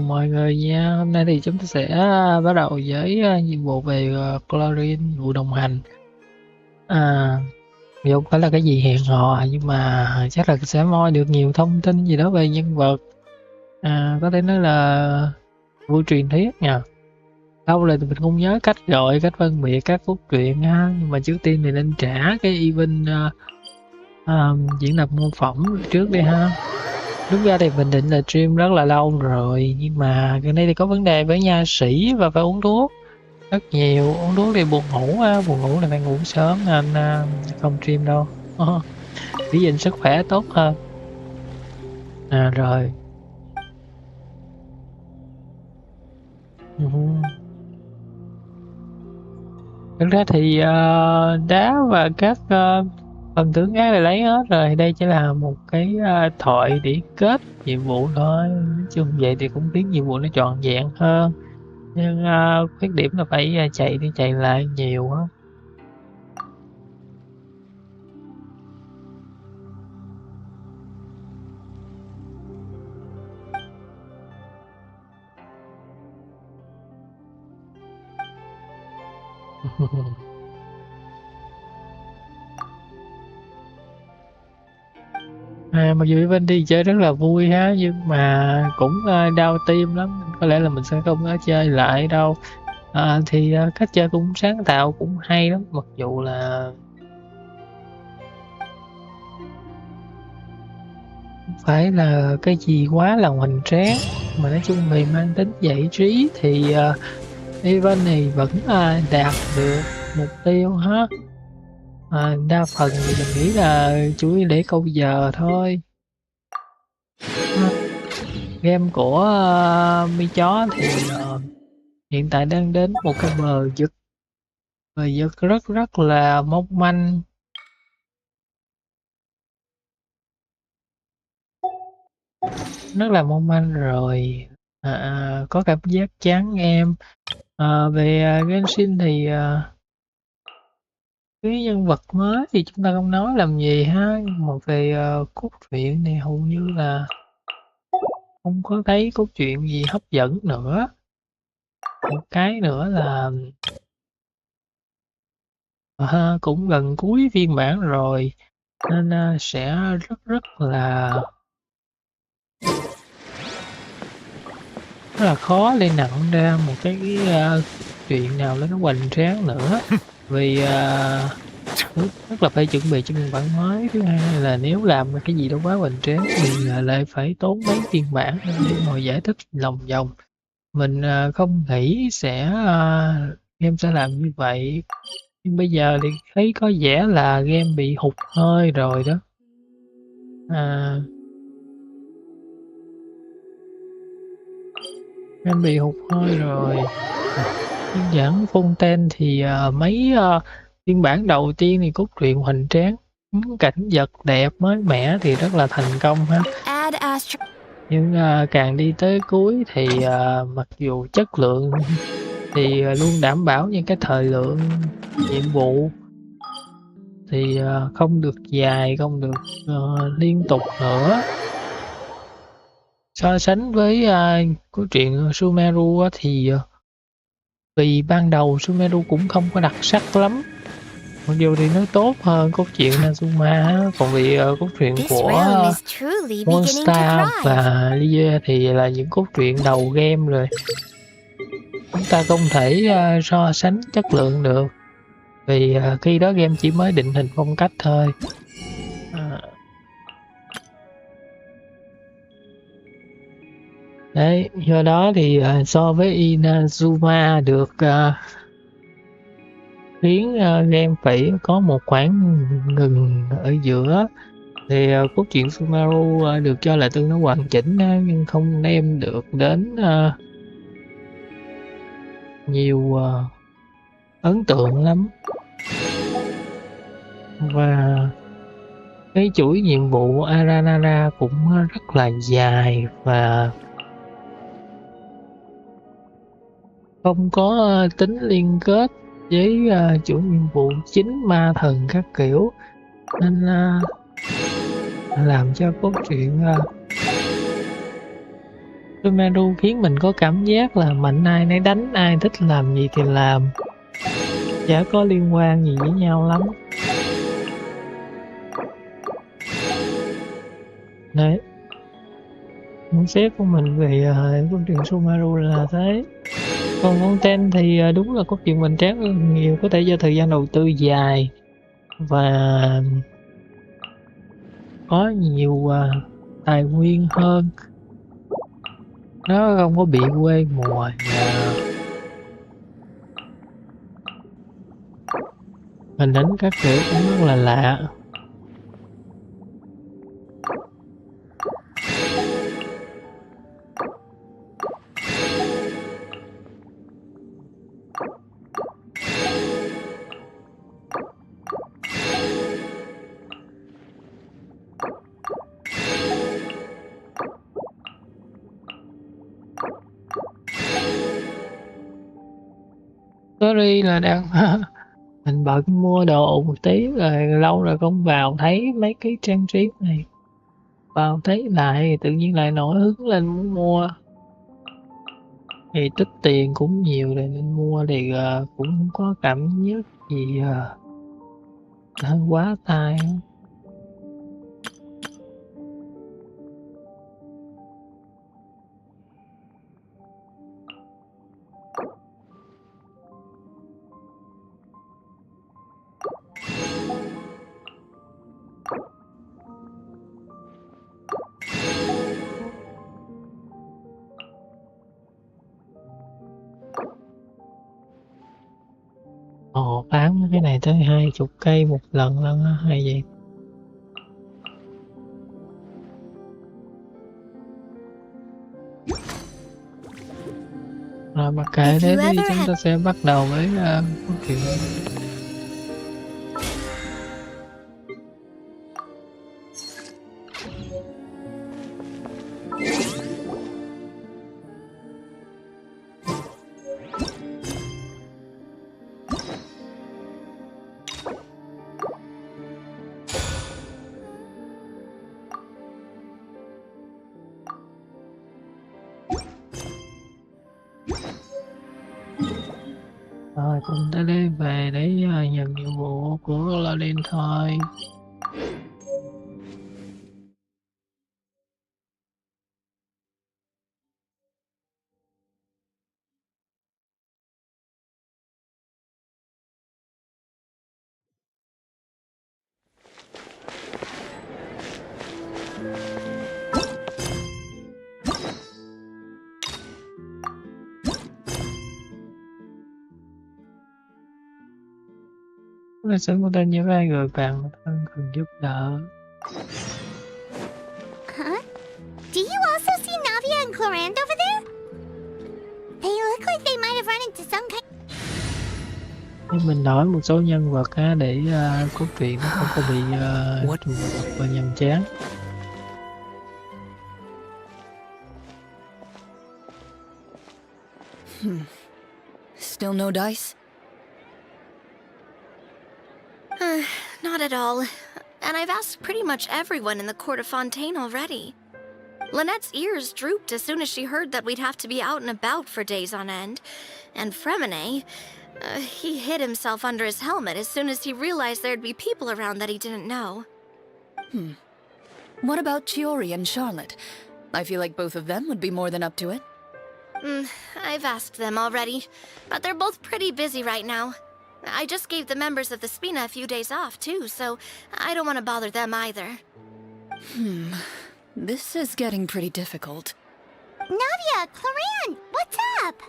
mọi người nha. Hôm nay thì chúng ta sẽ bắt đầu với nhiệm vụ về Clorinde, vụ đồng hành. À, dù không phải là cái gì hẹn hò nhưng mà chắc là sẽ moi được nhiều thông tin gì đó về nhân vật. Có thể nói là vụ truyền thuyết nha. Lâu rồi thì mình không nhớ cách gọi, cách phân biệt các cốt truyện ha. Nhưng mà trước tiên thì nên trả cái event diễn lập mô phỏng trước đi ha. Đúng ra thì mình định là stream rất là lâu rồi, nhưng mà gần đây thì có vấn đề với nha sĩ và phải uống thuốc rất nhiều. Uống thuốc thì buồn ngủ á, buồn ngủ là phải ngủ sớm nên không stream đâu. Giữ gìn sức khỏe tốt hơn. Rồi. Thực ra thì đá và các phần tử khác là lấy hết rồi, đây chỉ là một cái thoại để kết nhiệm vụ thôi. Nói chung vậy thì cũng khiến nhiệm vụ nó trọn vẹn hơn, nhưng khuyết điểm là phải chạy đi chạy lại nhiều á. Mặc dù bên đi chơi rất là vui ha, nhưng mà cũng đau tim lắm, có lẽ là mình sẽ không có chơi lại đâu. Thì cách chơi cũng sáng tạo, cũng hay lắm, mặc dù là không phải là cái gì quá là hoành tráng, mà nói chung vì mang tính giải trí thì event này vẫn đạt được mục tiêu ha. Đa phần thì mình nghĩ là chủ yếu để câu giờ thôi. Game của mi chó thì hiện tại đang đến một cái bờ vực rất rất là mong manh. Rất là mong manh rồi. Có cảm giác chán em. Về Genshin thì cái nhân vật mới thì chúng ta không nói làm gì ha, nhưng mà về cốt truyện thì hầu như là không có thấy cốt truyện gì hấp dẫn nữa. Một cái nữa là cũng gần cuối phiên bản rồi, nên sẽ rất rất là khó để nặng ra một cái chuyện nào đó nó hoành tráng nữa. Vì thứ nhất là phải chuẩn bị cho phiên bản mới, thứ hai là nếu làm cái gì đó quá hoành tráng thì lại phải tốn mấy phiên bản để ngồi giải thích lòng vòng. Mình không nghĩ game sẽ làm như vậy, nhưng bây giờ thì thấy có vẻ là game bị hụt hơi rồi đó. Game bị hụt hơi rồi. Phiên bản Fontaine thì mấy phiên bản đầu tiên thì cốt truyện hoành tráng, cảnh vật đẹp mới mẻ thì rất là thành công ha. Nhưng càng đi tới cuối thì mặc dù chất lượng thì luôn đảm bảo, nhưng cái thời lượng nhiệm vụ thì không được dài, không được liên tục nữa. So sánh với câu chuyện Sumeru thì vì ban đầu Sumeru cũng không có đặc sắc lắm, mặc dù thì nó tốt hơn cốt truyện Nazuma. Còn vì cốt truyện của Monster và Lia thì là những cốt truyện đầu game rồi, chúng ta không thể so sánh chất lượng được, vì khi đó game chỉ mới định hình phong cách thôi. Đấy, do đó thì so với Inazuma được khiến game phải có một khoảng ngừng ở giữa, thì cốt truyện Sumeru được cho là tương đối hoàn chỉnh nhưng không đem được đến nhiều ấn tượng lắm. Và cái chuỗi nhiệm vụ Aranara cũng rất là dài và không có tính liên kết với chuỗi nhiệm vụ chính ma thần các kiểu, nên làm cho cốt truyện Sumeru khiến mình có cảm giác là mạnh ai nấy đánh, ai thích làm gì thì làm, chả có liên quan gì với nhau lắm. Đấy, nhận xét của mình về câu chuyện Sumeru là thế. Còn con Ten thì đúng là cốt truyện hoành tráng hơn nhiều, có thể do thời gian đầu tư dài và có nhiều tài nguyên hơn, nó không có bị quê mùa và hình ảnh các kiểu cũng rất là lạ. Sorry là đang mình bận mua đồ một tí rồi, lâu rồi không vào thấy mấy cái trang trí này, vào thấy lại tự nhiên lại nổi hứng lên muốn mua, thì tích tiền cũng nhiều rồi nên mua thì cũng không có cảm giác gì hơi quá tai. Ồ, bán cái này tới 20 cây một lần lận á, hay vậy. Rồi mặc kệ thế thì chúng ta sẽ bắt đầu với câu chuyện. Rồi cùng tới đây về để nhận nhiệm vụ của Clorinde thôi. Lịch sử của tên những ai người bạn thân cần giúp đỡ. Huh? Do you also see Navia and Clorinde over there? They look like they might have run into some kind. Nhưng mình đổi một số nhân vật để cốt truyện nó không có bị trùng lập và nhàm chán. Still no dice? Not at all. And I've asked pretty much everyone in the court of Fontaine already. Lynette's ears drooped as soon as she heard that we'd have to be out and about for days on end. And Fremine, he hid himself under his helmet as soon as he realized there'd be people around that he didn't know. What about Chiori and Charlotte? I feel like both of them would be more than up to it. I've asked them already, but they're both pretty busy right now. I just gave the members of the Spina a few days off, too, so I don't want to bother them either. This is getting pretty difficult. Navia, Clorinde, what's up?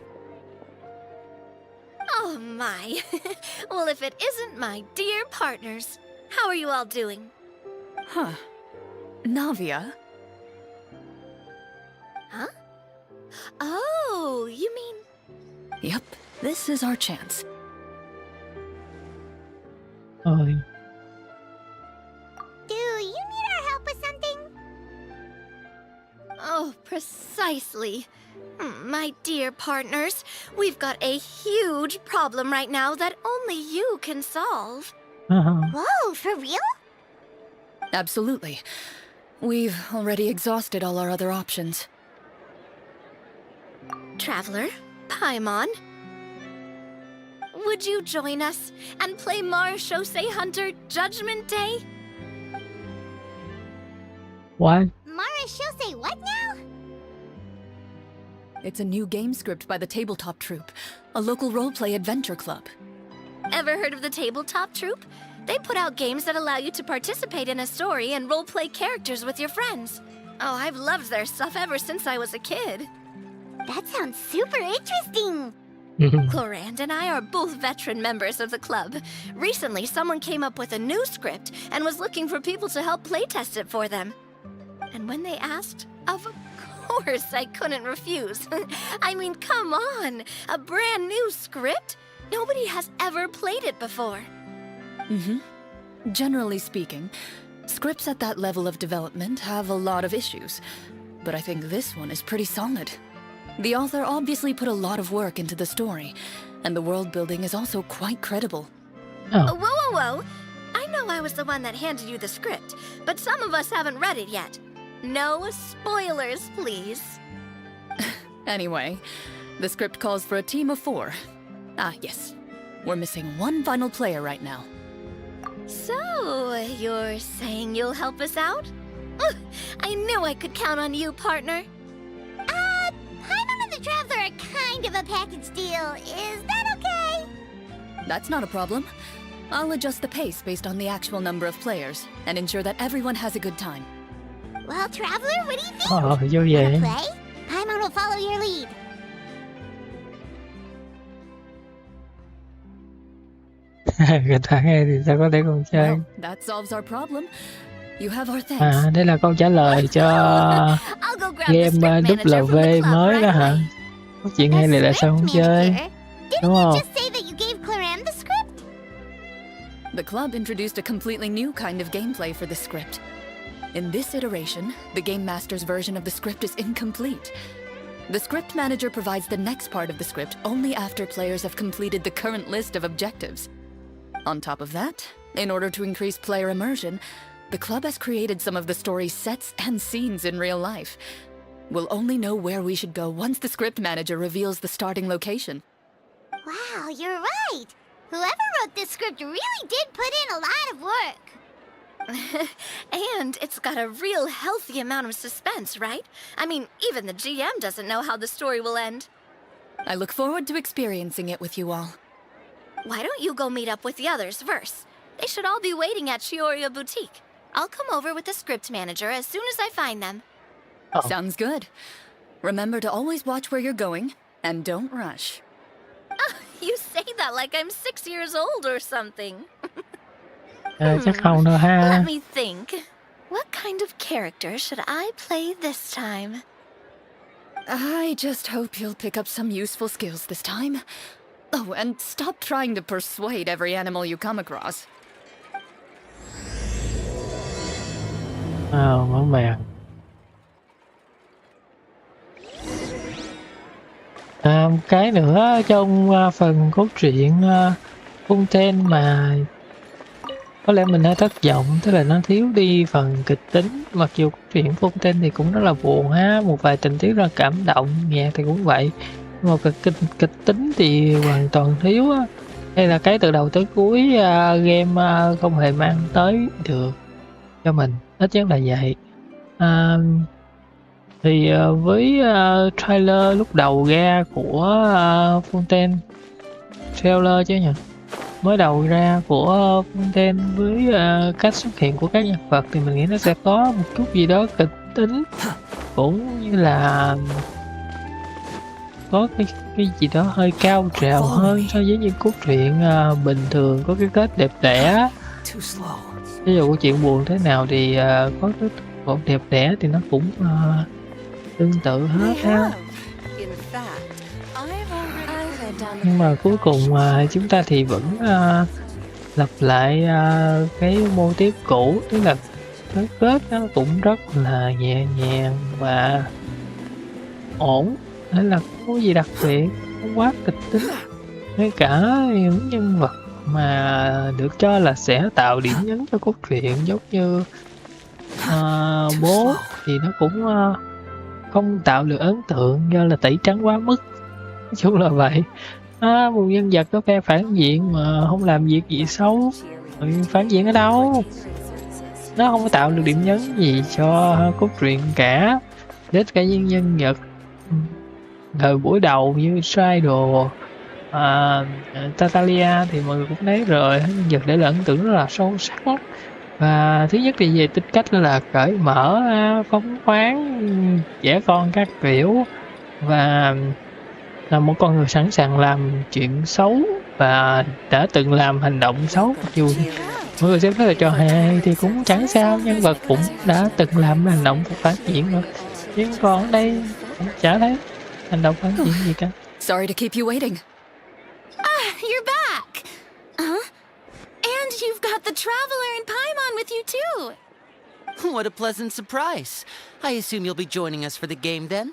Oh, my. Well, if it isn't my dear partners. How are you all doing? Huh. Navia? Huh? Oh, you mean... Yep, this is our chance. Ôi, Do you need our help with something? Oh, precisely. My dear partners, we've got a huge problem right now that only you can solve. Whoa, for real? Absolutely. We've already exhausted all our other options. Traveler, Paimon, would you join us and play Marechaussee Hunter Judgment Day? What? Marechaussee what now? It's a new game script by the Tabletop Troupe, a local roleplay adventure club. Ever heard of the Tabletop Troupe? They put out games that allow you to participate in a story and roleplay characters with your friends. Oh, I've loved their stuff ever since I was a kid. That sounds super interesting. Clorinde and I are both veteran members of the club. Recently, someone came up with a new script and was looking for people to help playtest it for them. And when they asked, of course I couldn't refuse. I mean, come on! A brand new script? Nobody has ever played it before. Generally speaking, scripts at that level of development have a lot of issues, but I think this one is pretty solid. The author obviously put a lot of work into the story, and the world building is also quite credible. Oh. Whoa, whoa, whoa! I know I was the one that handed you the script, but some of us haven't read it yet. No spoilers, please. Anyway, the script calls for a team of 4. Ah, yes. We're missing one final player right now. So, you're saying you'll help us out? Ugh, I knew I could count on you, partner. Paimon and the Traveler are kind of a package deal. Is that okay? That's not a problem. I'll adjust the pace based on the actual number of players and ensure that everyone has a good time. Well, Traveler, what do you think? Vui Wanna vẻ. play? Paimon will follow your lead. Người ta nghe thì sao có thể còn chơi. Well, that solves our problem. You have our thanks. Đây là câu trả lời cho I'll go grab the game script manager from W the club mới right đó hả? away. Có chuyện hay này là sao không chơi? Didn't Đúng you không? just say that you gave Clorinde the script? The club introduced a completely new kind of gameplay for the script. In this iteration, the Game Master's version of the script is incomplete. The script manager provides the next part of the script only after players have completed the current list of objectives. On top of that, in order to increase player immersion, the club has created some of the story's sets and scenes in real life. We'll only know where we should go once the script manager reveals the starting location. Wow, you're right. Whoever wrote this script really did put in a lot of work. And it's got a real healthy amount of suspense, right? I mean, even the GM doesn't know how the story will end. I look forward to experiencing it with you all. Why don't you go meet up with the others first? They should all be waiting at Chioria Boutique. I'll come over with the script manager as soon as I find them. Sounds good. Remember to always watch where you're going, and don't rush. You say that like I'm 6 years old or something. Chắc không đâu ha. Let me think. What kind of character should I play this time? I just hope you'll pick up some useful skills this time. Oh, and stop trying to persuade every animal you come across. Món bèo. Một cái nữa trong phần cốt truyện Fontaine mà có lẽ mình hơi thất vọng, tức là nó thiếu đi phần kịch tính. Mặc dù cốt truyện Fontaine thì cũng rất là buồn ha, một vài tình tiết rất là cảm động, nhạc thì cũng vậy, nhưng mà kịch tính thì hoàn toàn thiếu á. Đây là cái từ đầu tới cuối game không hề mang tới được cho mình, ít nhất là vậy. Thì với trailer lúc đầu ra của Fontaine, trailer chứ nhỉ, mới đầu ra của Fontaine với cách xuất hiện của các nhân vật thì mình nghĩ nó sẽ có một chút gì đó kịch tính, cũng như là có cái gì đó hơi cao trào hơn so với những cốt truyện bình thường, có cái kết đẹp đẽ. Ví dụ câu chuyện buồn thế nào thì có cái còn đẹp đẽ thì nó cũng tương tự hết ha. Nhưng mà cuối cùng chúng ta thì vẫn lặp lại cái mô típ cũ, tức là cái kết nó cũng rất là nhẹ nhàng và ổn, nên là không có gì đặc biệt, không quá kịch tính. Ngay cả những nhân vật mà được cho là sẽ tạo điểm nhấn cho cốt truyện giống như bố thì nó cũng không tạo được ấn tượng do là tẩy trắng quá mức. Nói chung là vậy. Một nhân vật có phe phản diện mà không làm việc gì xấu. Phản diện ở đâu? Nó không có tạo được điểm nhấn gì cho cốt truyện cả. Đến cả những nhân vật thời buổi đầu như Shido, Tatalia thì mọi người cũng thấy rồi, nhân vật để lại ấn tượng rất là sâu sắc. Và thứ nhất thì về tính cách là cởi mở, phóng khoáng, trẻ con các kiểu, và là một con người sẵn sàng làm chuyện xấu và đã từng làm hành động xấu. Mặc dù mọi người xem rất là trò hề thì cũng chẳng sao, nhân vật cũng đã từng làm hành động phản diện rồi, nhưng còn ở đây chả thấy hành động phản diện gì cả. Sorry to keep you waiting. You're back! Huh? And you've got the Traveler and Paimon with you too! What a pleasant surprise. I assume you'll be joining us for the game then?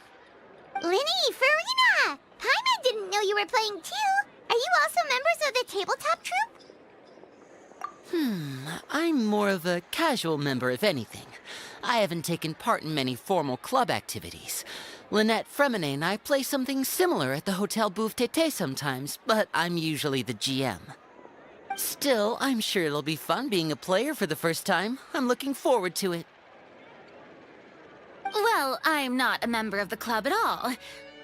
Linny, Farina! Paimon didn't know you were playing too! Are you also members of the tabletop troupe? I'm more of a casual member, if anything. I haven't taken part in many formal club activities. Lynette, Fremine, and I play something similar at the Hotel Bouffe Tété sometimes, but I'm usually the GM. Still, I'm sure it'll be fun being a player for the first time. I'm looking forward to it. Well, I'm not a member of the club at all.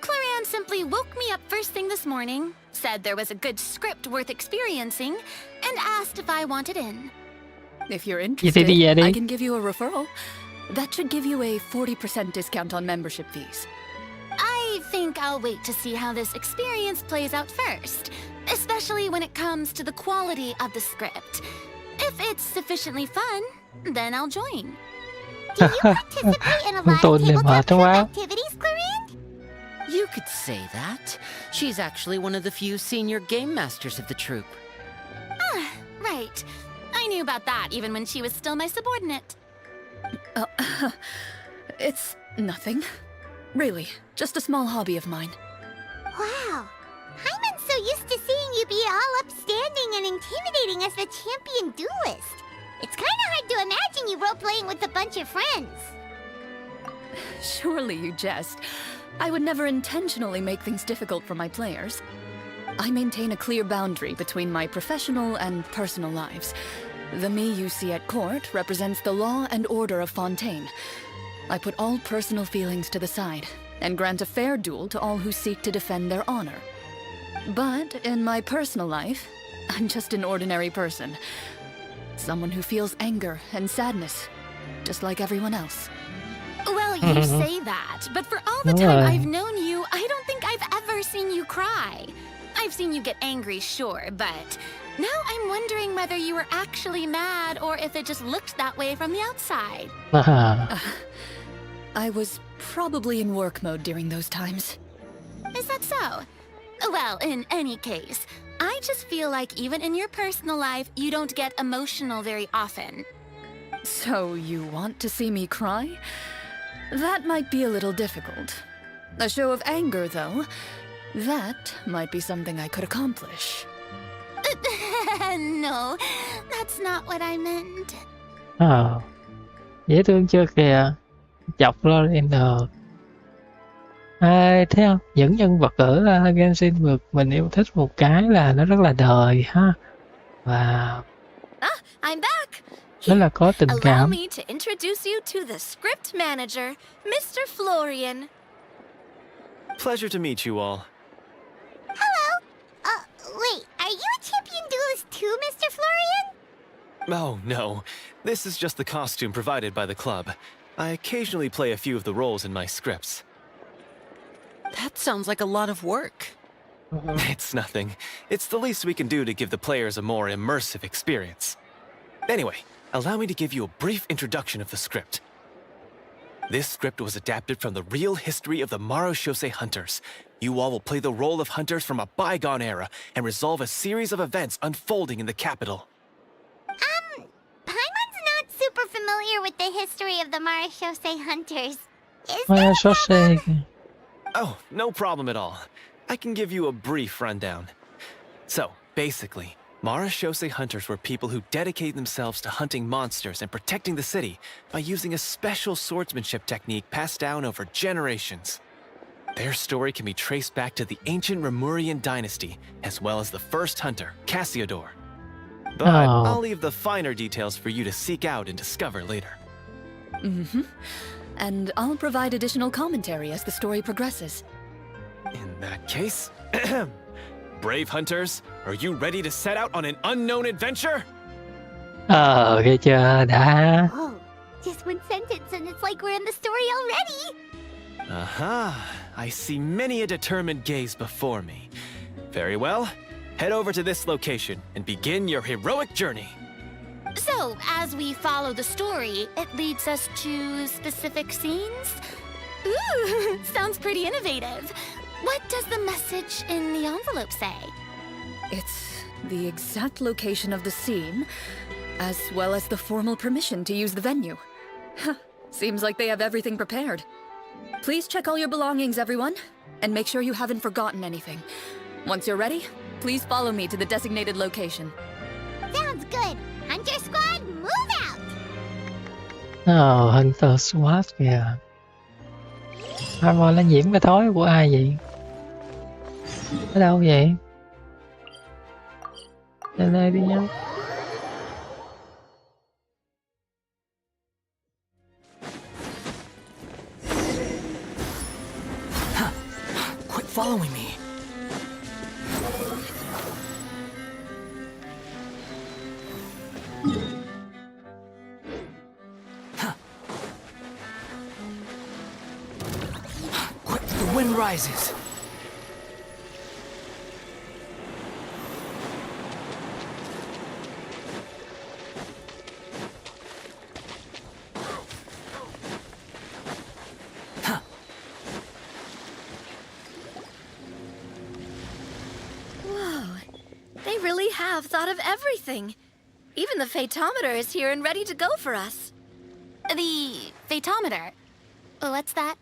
Clorinde simply woke me up first thing this morning, said there was a good script worth experiencing, and asked if I wanted in. If you're Vậy thì đi interested, về đi. I can give you a referral. That should give you a 40% discount on membership fees. I think I'll wait to see how this experience plays out first, especially when it comes to the quality of the script. If it's sufficiently fun, then I'll join. Do you participate in a lot of Tôn này mệt tabletop quá. activities, Clorinde? You could say that. She's actually one of the few senior game masters of the troupe. Right. I knew about that even when she was still my subordinate. It's nothing. Really, just a small hobby of mine. Wow. Hyman's so used to seeing you be all upstanding and intimidating as the champion duelist. It's kind of hard to imagine you role-playing with a bunch of friends. Surely you jest. I would never intentionally make things difficult for my players. I maintain a clear boundary between my professional and personal lives. The me you see at court represents the law and order of Fontaine. I put all personal feelings to the side and grant a fair duel to all who seek to defend their honor. But in my personal life, I'm just an ordinary person. Someone who feels anger and sadness, just like everyone else. Well, you say that, but for all the Đúng time rồi. I've known you, I don't think I've ever seen you cry. I've seen you get angry, sure, but now I'm wondering whether you were actually mad or if it just looked that way from the outside. I was probably in work mode during those times. Is that so? Well, in any case, I just feel like even in your personal life, you don't get emotional very often. So you want to see me cry? That might be a little difficult. A show of anger, though, that might be something I could accomplish. No, that's not what I meant. Dễ thương chưa kìa, chọc Clorinde. Thấy không? Những nhân vật ở Genshin vực mình yêu thích một cái là nó rất là đời ha, và I'm back! rất là có tình Allow cảm. me to introduce you to the script manager, Mr. Florian. Pleasure to meet you all. Hello. Wait, are you a champion duelist too, Mr. Florian? Oh, no. This is just the costume provided by the club. I occasionally play a few of the roles in my scripts. That sounds like a lot of work. It's nothing. It's the least we can do to give the players a more immersive experience. Anyway, allow me to give you a brief introduction of the script. This script was adapted from the real history of the Marashose hunters. You all will play the role of hunters from a bygone era and resolve a series of events unfolding in the capital. Paimon's not super familiar with the history of the Marashose hunters. Is Mà there số xe Oh, no problem at all. I can give you a brief rundown. So, basically, Marashose hunters were people who dedicated themselves to hunting monsters and protecting the city by using a special swordsmanship technique passed down over generations. Their story can be traced back to the ancient Remurian dynasty, as well as the first hunter, Cassiodor. But Oh. I'll leave the finer details for you to seek out and discover later. Mm-hmm. And I'll provide additional commentary as the story progresses. In that case, brave hunters, are you ready to set out on an unknown adventure? Ghê chưa, đã. Whoa, just one sentence and it's like we're in the story already! Aha, I see many a determined gaze before me. Very well, head over to this location and begin your heroic journey. So, as we follow the story, it leads us to specific scenes? Ooh, sounds pretty innovative. What does the message in the envelope say? It's the exact location of the scene, as well as the formal permission to use the venue. Seems like they have everything prepared. Please check all your belongings, everyone, and make sure you haven't forgotten anything. Once you're ready, please follow me to the designated location. Sounds good. Hunter Squad, move out! Hunter Squad kìa. Mà nó nhiễm cái thói của ai vậy? Ở đâu vậy? Lên đây đi nhau. Quit following me. Quick, the wind rises. Whoa, they really have thought of everything. Even the phaetometer is here and ready to go for us. The phaetometer. What's that?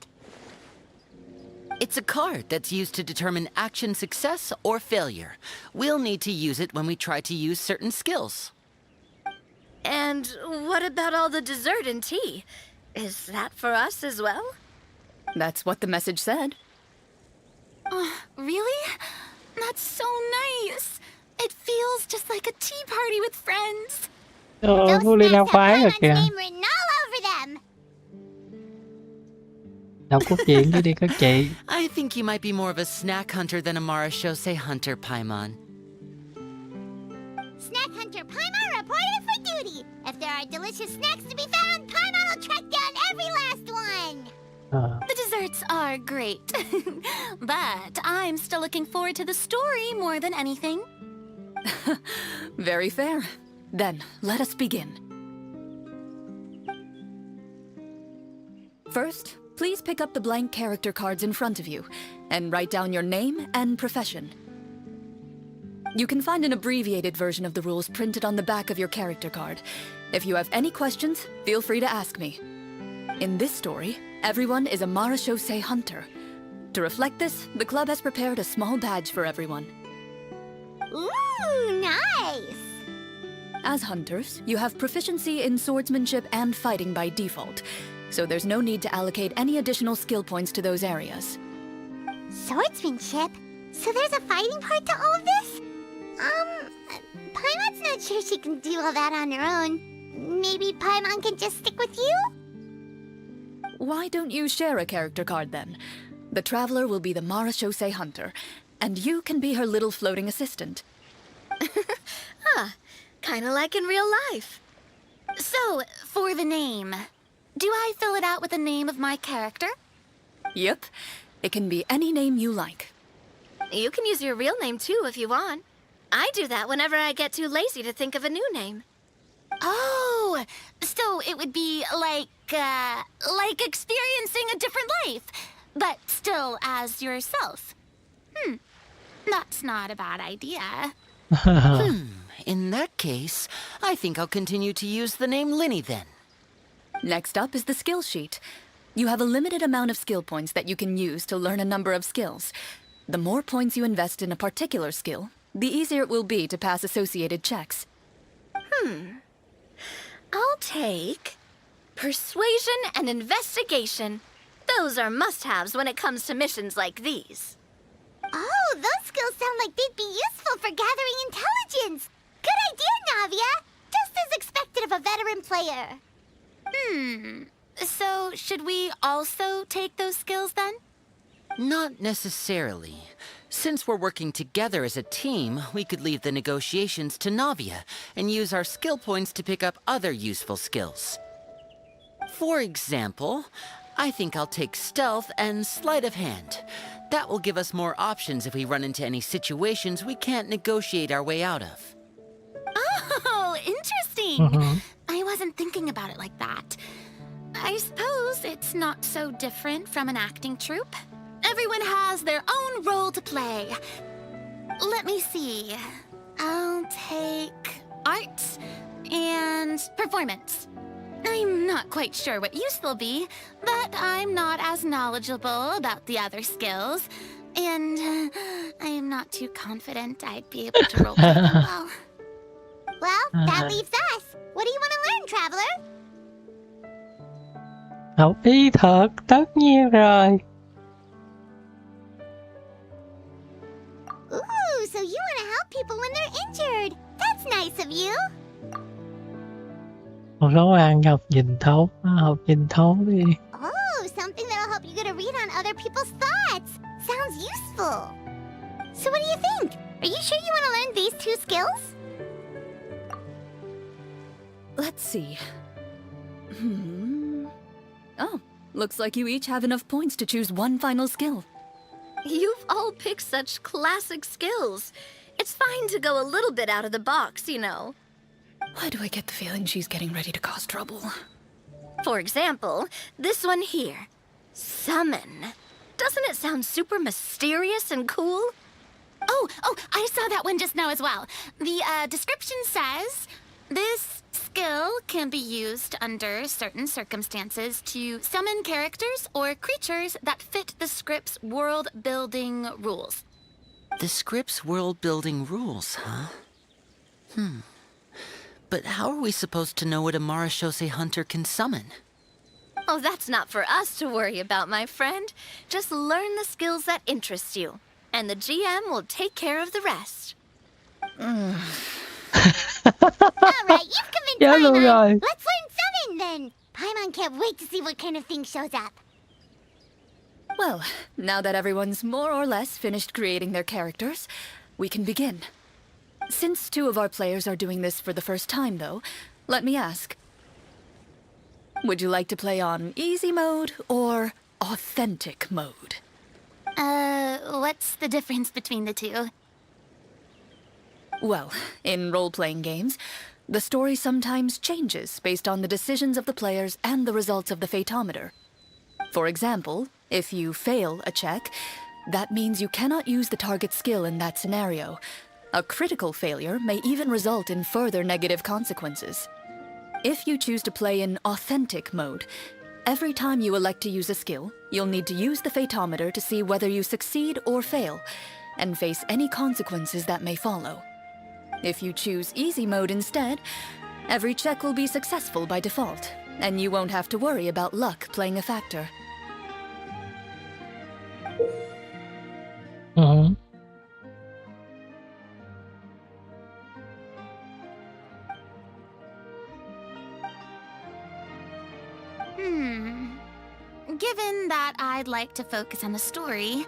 It's a card that's used to determine action success or failure. We'll need to use it when we try to use certain skills. And what about all the dessert and tea? Is that for us as well? That's what the message said. Really? That's so nice. It feels just like a tea party with friends. Vô ly lao phái rồi kìa. written all over them. Đọc cốt truyện đi đi các chị. I think you might be more of a snack hunter than a Marashose hunter, Paimon. Snack Hunter Paimon reported for duty. If there are delicious snacks to be found, Paimon will track down every last one. The desserts are great, but I'm still looking forward to the story more than anything. Very fair. Then, let us begin. First, please pick up the blank character cards in front of you and write down your name and profession. You can find an abbreviated version of the rules printed on the back of your character card. If you have any questions, feel free to ask me. In this story, everyone is a Marashose hunter. To reflect this, the club has prepared a small badge for everyone. Ooh, nice! As hunters, you have proficiency in swordsmanship and fighting by default, so there's no need to allocate any additional skill points to those areas. Swordsmanship? So there's a fighting part to all of this? Paimon's not sure she can do all that on her own. Maybe Paimon can just stick with you? Why don't you share a character card then? The Traveler will be the Marashose hunter, and you can be her little floating assistant. Kinda like in real life. So, for the name, do I fill it out with the name of my character? Yep, it can be any name you like. You can use your real name too if you want. I do that whenever I get too lazy to think of a new name. Oh, so it would be like experiencing a different life, but still as yourself. That's not a bad idea. In that case, I think I'll continue to use the name Linny then. Next up is the skill sheet. You have a limited amount of skill points that you can use to learn a number of skills. The more points you invest in a particular skill, the easier it will be to pass associated checks. I'll take persuasion and investigation. Those are must-haves when it comes to missions like these. Oh, those skills sound like they'd be useful for gathering intelligence. Good idea, Navia. Just as expected of a veteran player. So, should we also take those skills then? Not necessarily. Since we're working together as a team, we could leave the negotiations to Navia and use our skill points to pick up other useful skills. For example, I think I'll take stealth and sleight of hand. That will give us more options if we run into any situations we can't negotiate our way out of. Oh, interesting. I wasn't thinking about it like that. I suppose it's not so different from an acting troupe. Everyone has their own role to play. Let me see. I'll take art and performance. I'm not quite sure what use they'll be, but I'm not as knowledgeable about the other skills, and I am not too confident I'd be able to roleplay them well. Well, that leaves us. What do you want to learn, traveler? Học y thuật, tất nhiên rồi. Ooh, so you want to help people when they're injured. That's nice of you. Một nấu ăn học nhìn thấu đi. Oh, something that'll help you get a read on other people's thoughts. Sounds useful. So what do you think? Are you sure you want to learn these two skills? Let's see. Oh, looks like you each have enough points to choose one final skill. You've all picked such classic skills. It's fine to go a little bit out of the box, you know. Why do I get the feeling she's getting ready to cause trouble? For example, this one here. Summon. Doesn't it sound super mysterious and cool? Oh, I saw that one just now as well. The description says, this skill can be used under certain circumstances to summon characters or creatures that fit the script's world-building rules. The script's world-building rules, huh? But how are we supposed to know what a Marashose hunter can summon? Oh, that's not for us to worry about, my friend. Just learn the skills that interest you, and the GM will take care of the rest. All right, you've convinced Dạ luôn Paimon. rồi. Let's learn summon then. Paimon can't wait to see what kind of thing shows up. Well, now that everyone's more or less finished creating their characters, we can begin. Since two of our players are doing this for the first time, though, let me ask. Would you like to play on easy mode or authentic mode? What's the difference between the two? Well, in role-playing games, the story sometimes changes based on the decisions of the players and the results of the Fatometer. For example, if you fail a check, that means you cannot use the target skill in that scenario. A critical failure may even result in further negative consequences. If you choose to play in authentic mode, every time you elect to use a skill, you'll need to use the Fatometer to see whether you succeed or fail, and face any consequences that may follow. If you choose easy mode instead, every check will be successful by default, and you won't have to worry about luck playing a factor. Given that I'd like to focus on the story,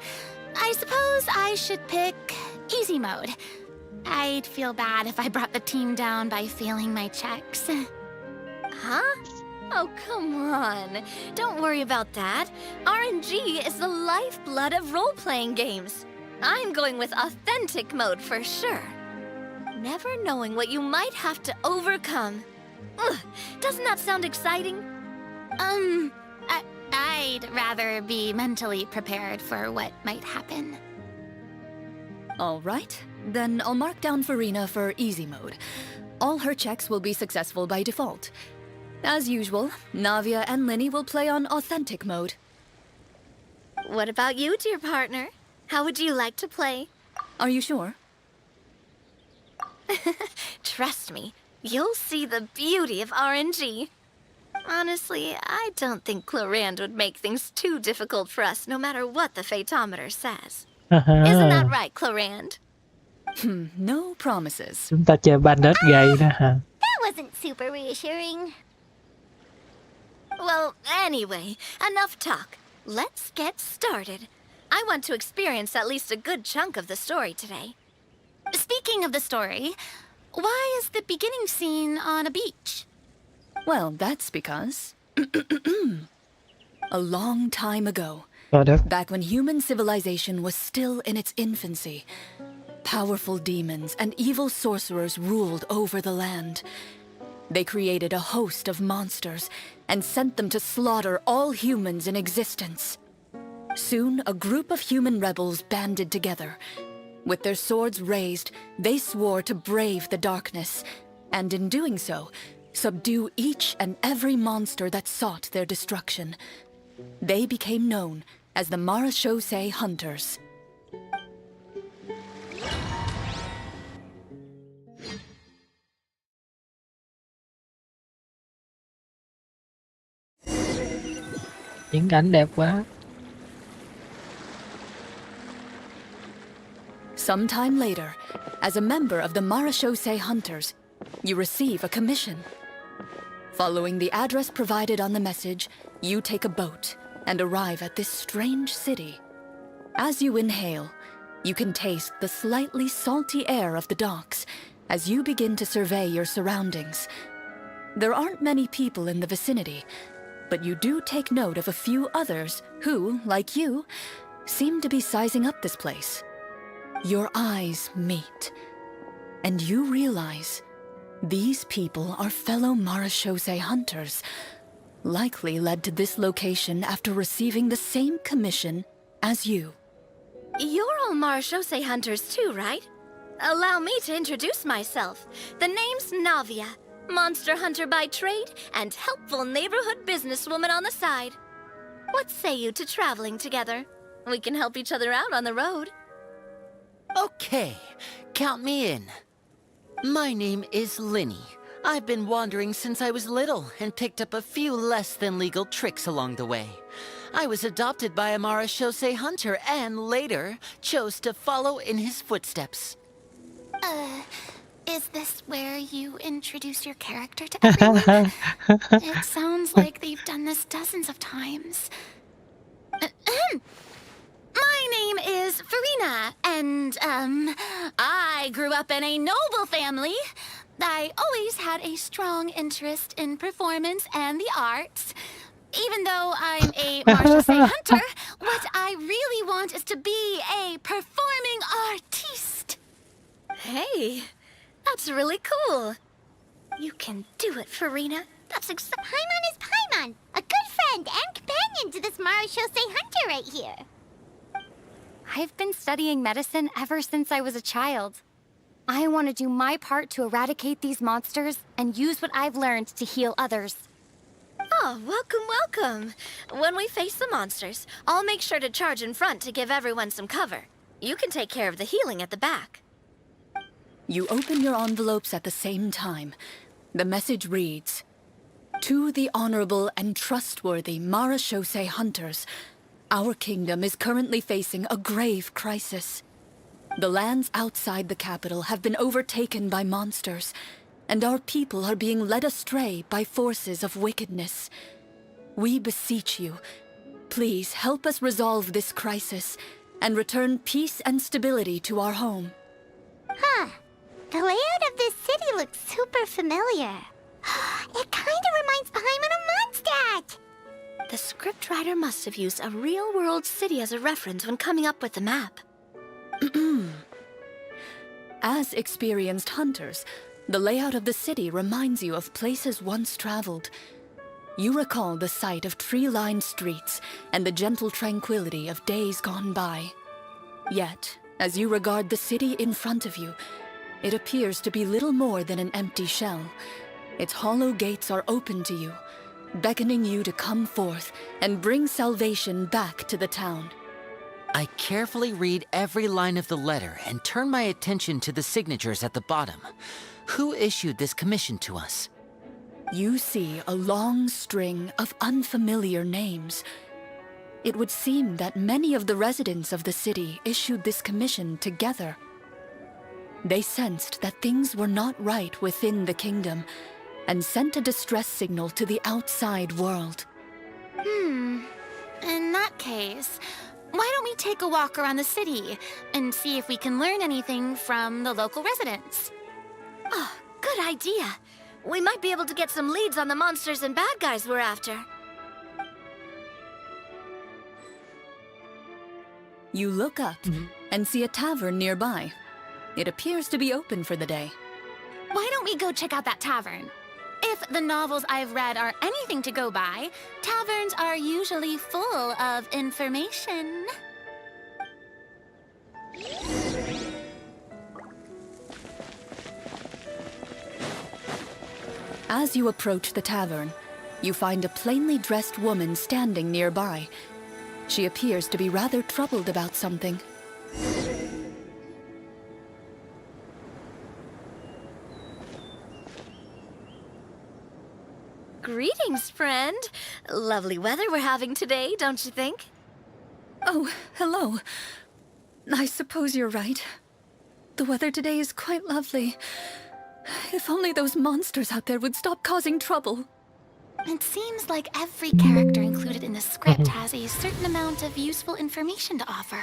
I suppose I should pick easy mode. I'd feel bad if I brought the team down by failing my checks. Huh? Oh, come on. Don't worry about that. RNG is the lifeblood of role-playing games. I'm going with authentic mode for sure. Never knowing what you might have to overcome. Ugh, doesn't that sound exciting? I'd rather be mentally prepared for what might happen. All right, then I'll mark down Farina for easy mode. All her checks will be successful by default. As usual, Navia and Linny will play on authentic mode. What about you, dear partner? How would you like to play? Are you sure? Trust me, you'll see the beauty of RNG. Honestly, I don't think Clorinde would make things too difficult for us no matter what the Fatometer says. Isn't that right, Clorinde? No promises. Chúng ta chơi bandit gay đó hả? That wasn't super reassuring. Well, anyway, enough talk. Let's get started. I want to experience at least a good chunk of the story today. Speaking of the story, why is the beginning scene on a beach? Well, that's because... a long time ago, Trời đất. back when human civilization was still in its infancy, powerful demons and evil sorcerers ruled over the land. They created a host of monsters and sent them to slaughter all humans in existence. Soon, a group of human rebels banded together. With their swords raised, they swore to brave the darkness, and in doing so, subdue each and every monster that sought their destruction. They became known as the Marachose Hunters. Những cảnh đẹp quá. Sometime later, as a member of the Marachose Hunters, you receive a commission. Following the address provided on the message, you take a boat and arrive at this strange city. As you inhale, you can taste the slightly salty air of the docks as you begin to survey your surroundings. There aren't many people in the vicinity, but you do take note of a few others who, like you, seem to be sizing up this place. Your eyes meet, and you realize these people are fellow Marachose hunters, likely led to this location after receiving the same commission as you. You're all Marachose hunters too, right? Allow me to introduce myself. The name's Navia, monster hunter by trade and helpful neighborhood businesswoman on the side. What say you to traveling together? We can help each other out on the road. Okay, count me in. My name is Linny. I've been wandering since I was little and picked up a few less than legal tricks along the way. I was adopted by a Marachose hunter and later chose to follow in his footsteps. Is this where you introduce your character to everyone? It sounds like they've done this dozens of times. My name is Farina, and, I grew up in a noble family. I always had a strong interest in performance and the arts. Even though I'm a Marachose hunter, what I really want is to be a performing artiste. Hey, that's really cool. You can do it, Farina. That's Paimon is Paimon, a good friend and companion to this Marachose hunter right here. I've been studying medicine ever since I was a child. I want to do my part to eradicate these monsters and use what I've learned to heal others. Oh, welcome, welcome. When we face the monsters, I'll make sure to charge in front to give everyone some cover. You can take care of the healing at the back. You open your envelopes at the same time. The message reads, "To the honorable and trustworthy Marachose hunters, our kingdom is currently facing a grave crisis. The lands outside the capital have been overtaken by monsters, and our people are being led astray by forces of wickedness. We beseech you, please help us resolve this crisis and return peace and stability to our home." Huh. The layout of this city looks super familiar. It kind of reminds Paimon of Mondstadt. The scriptwriter must have used a real-world city as a reference when coming up with the map. As experienced hunters, the layout of the city reminds you of places once traveled. You recall the sight of tree-lined streets and the gentle tranquility of days gone by. Yet, as you regard the city in front of you, it appears to be little more than an empty shell. Its hollow gates are open to you, beckoning you to come forth and bring salvation back to the town. I carefully read every line of the letter and turn my attention to the signatures at the bottom. Who issued this commission to us? You see a long string of unfamiliar names. It would seem that many of the residents of the city issued this commission together. They sensed that things were not right within the kingdom and sent a distress signal to the outside world. In that case, why don't we take a walk around the city and see if we can learn anything from the local residents? Oh, good idea. We might be able to get some leads on the monsters and bad guys we're after. You look up and see a tavern nearby. It appears to be open for the day. Why don't we go check out that tavern? If the novels I've read are anything to go by, taverns are usually full of information. As you approach the tavern, you find a plainly dressed woman standing nearby. She appears to be rather troubled about something. Greetings, friend. Lovely weather we're having today, don't you think? Oh, hello. I suppose you're right. The weather today is quite lovely. If only those monsters out there would stop causing trouble. It seems like every character included in the script has a certain amount of useful information to offer.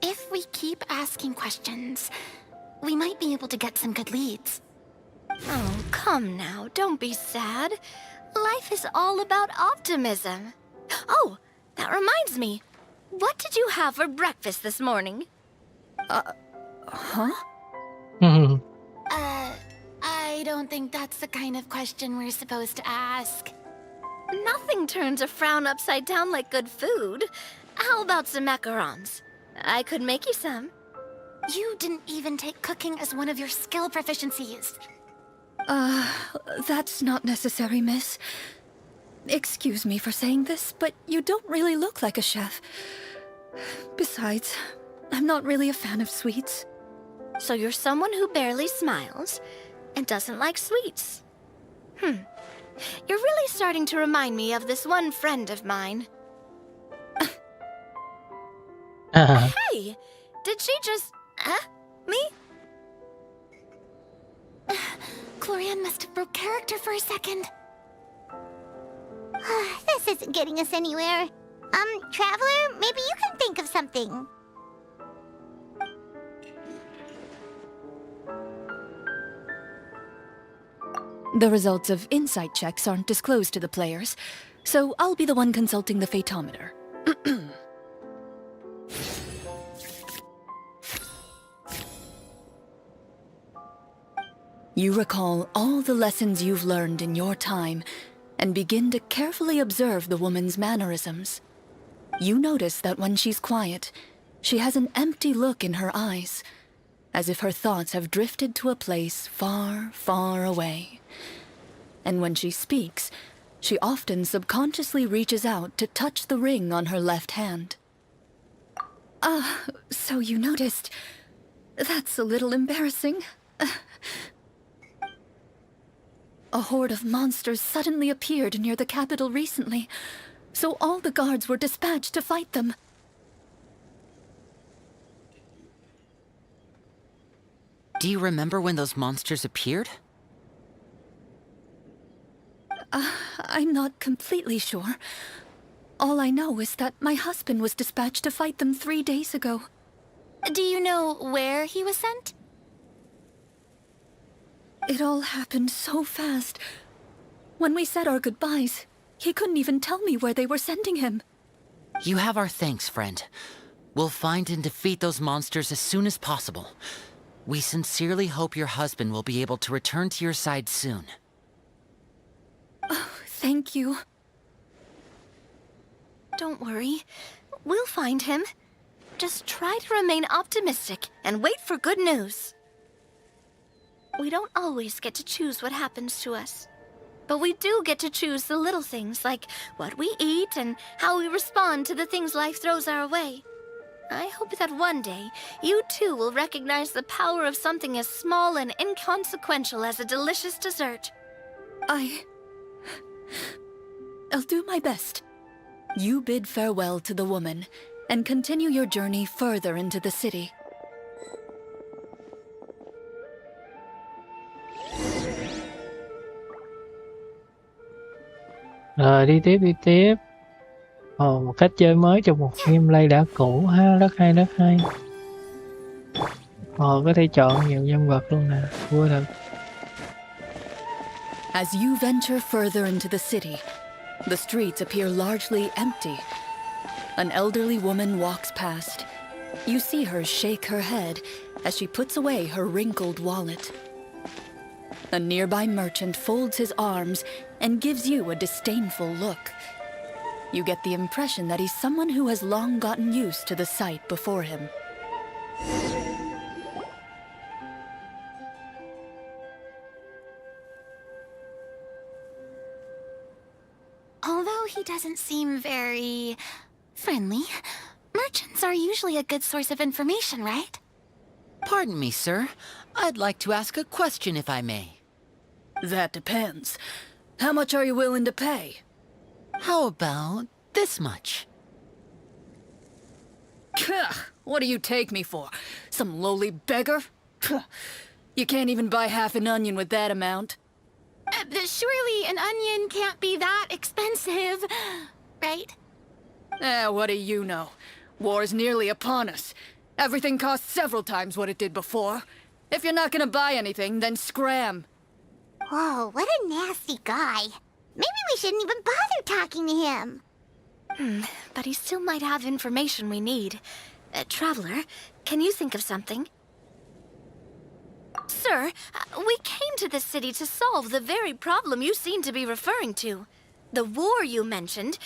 If we keep asking questions, we might be able to get some good leads. Oh, come now, don't be sad. Life is all about optimism. Oh, that reminds me. What did you have for breakfast this morning? Huh? I don't think that's the kind of question we're supposed to ask. Nothing turns a frown upside down like good food. How about some macarons? I could make you some. You didn't even take cooking as one of your skill proficiencies. That's not necessary, miss. Excuse me for saying this, but you don't really look like a chef. Besides, I'm not really a fan of sweets. So you're someone who barely smiles and doesn't like sweets. You're really starting to remind me of this one friend of mine. Hey, did she just... me? Clorinde must have broke character for a second. This isn't getting us anywhere. Traveler, maybe you can think of something. The results of insight checks aren't disclosed to the players, so I'll be the one consulting the fatometer. You recall all the lessons you've learned in your time and begin to carefully observe the woman's mannerisms. You notice that when she's quiet, she has an empty look in her eyes, as if her thoughts have drifted to a place far, far away. And when she speaks, she often subconsciously reaches out to touch the ring on her left hand. So you noticed. That's a little embarrassing. A horde of monsters suddenly appeared near the capital recently, so all the guards were dispatched to fight them. Do you remember when those monsters appeared? I'm not completely sure. All I know is that my husband was dispatched to fight them 3 days ago. Do you know where he was sent? It all happened so fast. When we said our goodbyes, he couldn't even tell me where they were sending him. You have our thanks, friend. We'll find and defeat those monsters as soon as possible. We sincerely hope your husband will be able to return to your side soon. Oh, thank you. Don't worry. We'll find him. Just try to remain optimistic and wait for good news. We don't always get to choose what happens to us. But we do get to choose the little things like what we eat and how we respond to the things life throws our way. I hope that one day, you too will recognize the power of something as small and inconsequential as a delicious dessert. I'll do my best. You bid farewell to the woman, and continue your journey further into the city. Rồi đi tiếp đi tiếp. Ồ, một cách chơi mới trong một gameplay đã cũ ha, rất hay rất hay. Ồ, có thể chọn nhiều nhân vật luôn nè, vui thật. As you venture further into the city, the streets appear largely empty. An elderly woman walks past. You see her shake her head as she puts away her wrinkled wallet. A nearby merchant folds his arms and gives you a disdainful look. You get the impression that he's someone who has long gotten used to the sight before him. Although he doesn't seem very friendly, merchants are usually a good source of information, right? Pardon me, sir. I'd like to ask a question if I may. That depends. How much are you willing to pay? How about this much? What do you take me for? Some lowly beggar? You can't even buy half an onion with that amount. Surely an onion can't be that expensive, right? What do you know? War's nearly upon us. Everything costs several times what it did before. If you're not gonna buy anything, then scram. Whoa, what a nasty guy. Maybe we shouldn't even bother talking to him. But he still might have information we need. Traveler, can you think of something? Sir, we came to this city to solve the very problem you seem to be referring to. The war you mentioned,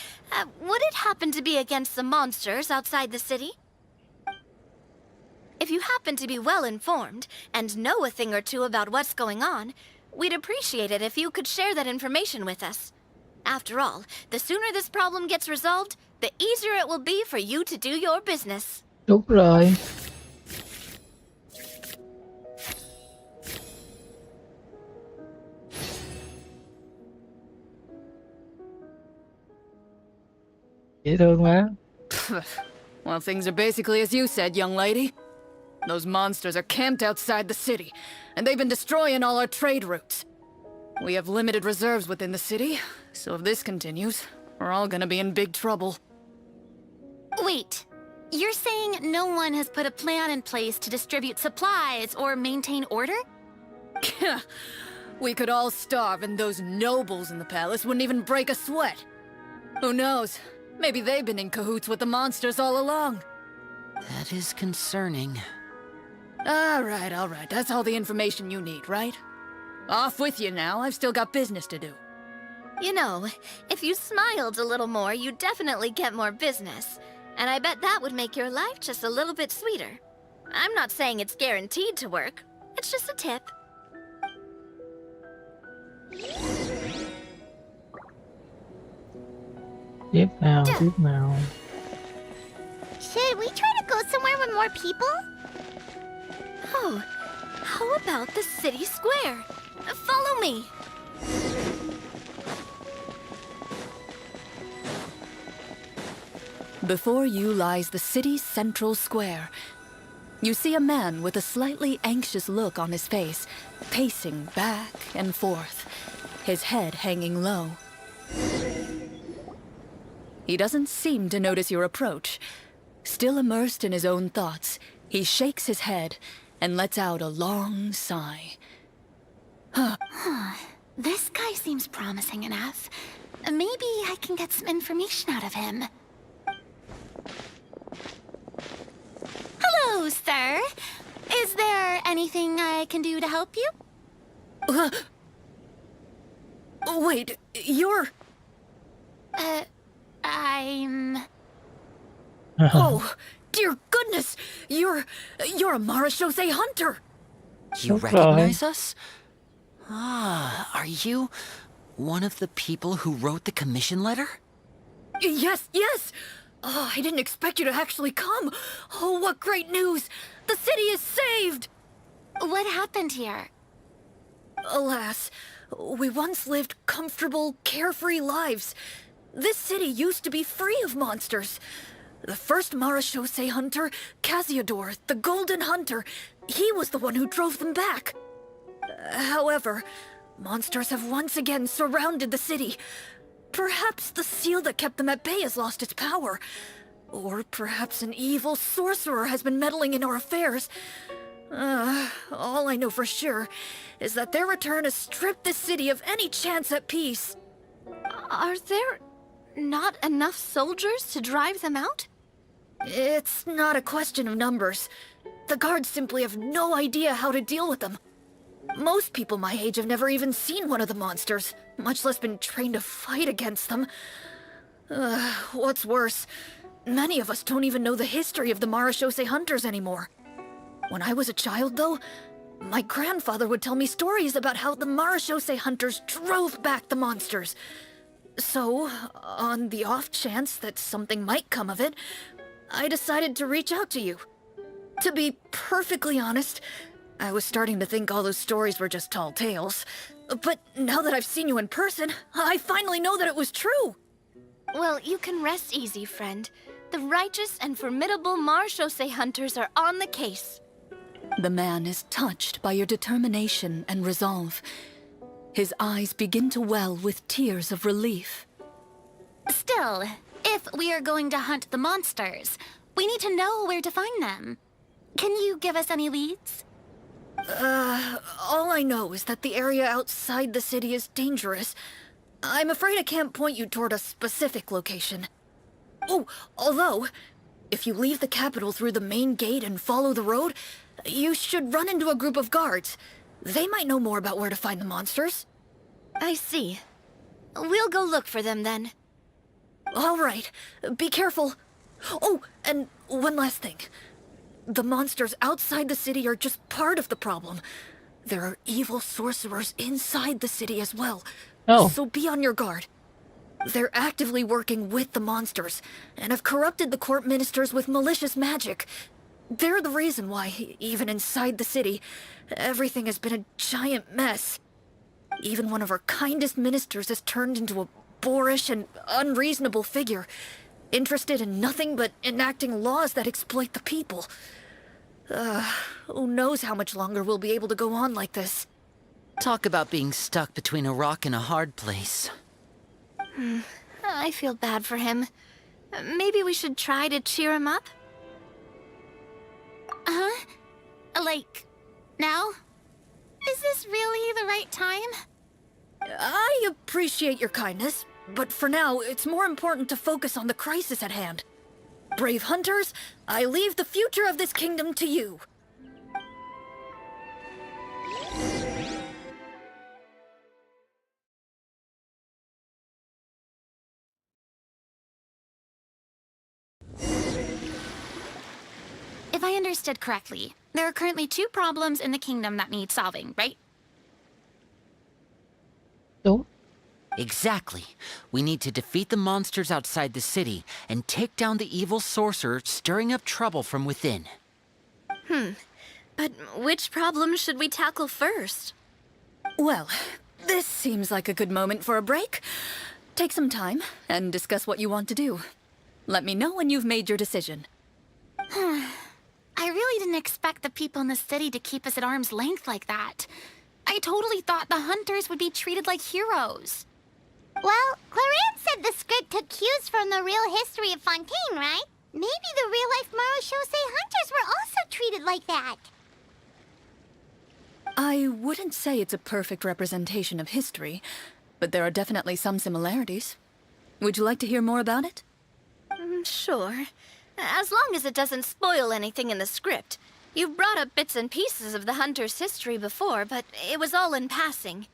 would it happen to be against the monsters outside the city? If you happen to be well informed and know a thing or two about what's going on, we'd appreciate it if you could share that information with us. After all, the sooner this problem gets resolved, the easier it will be for you to do your business. Đúng rồi. Dễ thương quá. Well, things are basically as you said, young lady. Those monsters are camped outside the city, and they've been destroying all our trade routes. We have limited reserves within the city, so if this continues, we're all gonna be in big trouble. Wait, you're saying no one has put a plan in place to distribute supplies or maintain order? We could all starve and those nobles in the palace wouldn't even break a sweat. Who knows? Maybe they've been in cahoots with the monsters all along. That is concerning. All right. That's all the information you need, right? Off with you now. I've still got business to do. You know, if you smiled a little more, you'd definitely get more business. And I bet that would make your life just a little bit sweeter. I'm not saying it's guaranteed to work. It's just a tip. Tiếp nào, tiếp nào. Should we try to go somewhere with more people? Oh, how about the city square? Follow me. Before you lies the city's central square. You see a man with a slightly anxious look on his face, pacing back and forth, his head hanging low. He doesn't seem to notice your approach. Still immersed in his own thoughts, he shakes his head and lets out a long sigh. This guy seems promising enough. Maybe I can get some information out of him. Hello, sir. Is there anything I can do to help you? Wait, you're... I'm... Oh, dear goodness! You're a Marechaussee hunter! You Okay. recognize us? Are you one of the people who wrote the commission letter? Yes! Oh, I didn't expect you to actually come. Oh, what great news! The city is saved! What happened here? Alas, we once lived comfortable, carefree lives. This city used to be free of monsters. The first Marachose hunter, Casiodor, the Golden Hunter, he was the one who drove them back. However, monsters have once again surrounded the city. Perhaps the seal that kept them at bay has lost its power. Or perhaps an evil sorcerer has been meddling in our affairs. All I know for sure is that their return has stripped the city of any chance at peace. Are there not enough soldiers to drive them out? It's not a question of numbers. The guards simply have no idea how to deal with them. Most people my age have never even seen one of the monsters, much less been trained to fight against them. What's worse, many of us don't even know the history of the Marachose hunters anymore. When I was a child, though, my grandfather would tell me stories about how the Marachose hunters drove back the monsters. So, on the off chance that something might come of it, I decided to reach out to you. To be perfectly honest, I was starting to think all those stories were just tall tales. But now that I've seen you in person, I finally know that it was true! Well, you can rest easy, friend. The righteous and formidable Marachose hunters are on the case. The man is touched by your determination and resolve. His eyes begin to well with tears of relief. Still, if we are going to hunt the monsters, we need to know where to find them. Can you give us any leads? All I know is that the area outside the city is dangerous. I'm afraid I can't point you toward a specific location. Oh, although, if you leave the capital through the main gate and follow the road, you should run into a group of guards. They might know more about where to find the monsters. I see. We'll go look for them then. All right, be careful. Oh, and one last thing. The monsters outside the city are just part of the problem. There are evil sorcerers inside the city as well. Oh. So be on your guard. They're actively working with the monsters, and have corrupted the court ministers with malicious magic. They're the reason why, even inside the city, everything has been a giant mess. Even one of our kindest ministers has turned into a boorish and unreasonable figure, interested in nothing but enacting laws that exploit the people. Who knows how much longer we'll be able to go on like this. Talk about being stuck between a rock and a hard place. I feel bad for him. Maybe we should try to cheer him up? Huh? Like, now? Is this really the right time? I appreciate your kindness, but for now, it's more important to focus on the crisis at hand. Brave hunters, I leave the future of this kingdom to you. If I understood correctly, there are currently 2 problems in the kingdom that need solving, right? Đúng. Exactly. We need to defeat the monsters outside the city and take down the evil sorcerer stirring up trouble from within. But which problem should we tackle first? Well, this seems like a good moment for a break. Take some time and discuss what you want to do. Let me know when you've made your decision. I really didn't expect the people in the city to keep us at arm's length like that. I totally thought the hunters would be treated like heroes. Well, Clorinde said the script took cues from the real history of Fontaine, right? Maybe the real-life Marachose hunters were also treated like that. I wouldn't say it's a perfect representation of history, but there are definitely some similarities. Would you like to hear more about it? Sure. As long as it doesn't spoil anything in the script. You've brought up bits and pieces of the hunter's history before, but it was all in passing.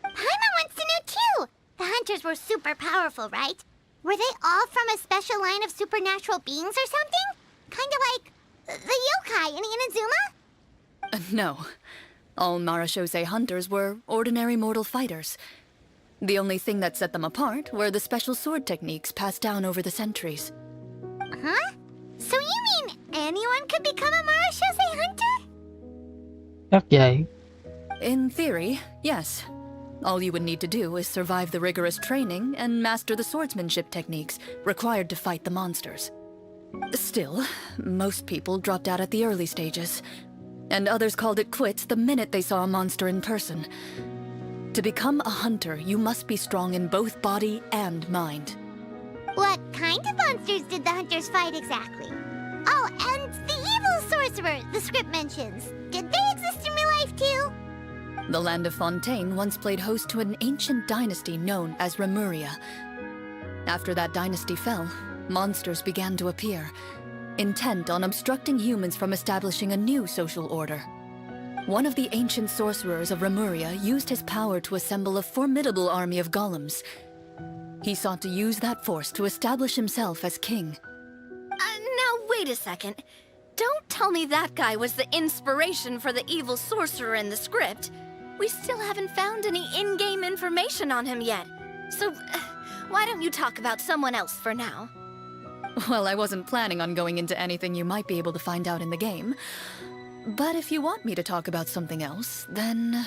Paimon wants to know too! The hunters were super powerful, right? Were they all from a special line of supernatural beings or something? Kind of like the yokai in Inazuma? No. All Marachose hunters were ordinary mortal fighters. The only thing that set them apart were the special sword techniques passed down over the centuries. Huh? So you mean anyone could become a Marashose hunter? Chắc vậy. In theory, yes. All you would need to do is survive the rigorous training and master the swordsmanship techniques required to fight the monsters. Still, most people dropped out at the early stages, and others called it quits the minute they saw a monster in person. To become a hunter, you must be strong in both body and mind. What kind of monsters did the hunters fight exactly? Oh, and the evil sorcerer the script mentions. Did they exist in real life too? The land of Fontaine once played host to an ancient dynasty known as Remuria. After that dynasty fell, monsters began to appear, intent on obstructing humans from establishing a new social order. One of the ancient sorcerers of Remuria used his power to assemble a formidable army of golems. He sought to use that force to establish himself as king. Now wait a second. Don't tell me that guy was the inspiration for the evil sorcerer in the script. We still haven't found any in-game information on him yet. So, why don't you talk about someone else for now? Well, I wasn't planning on going into anything you might be able to find out in the game. But if you want me to talk about something else, then...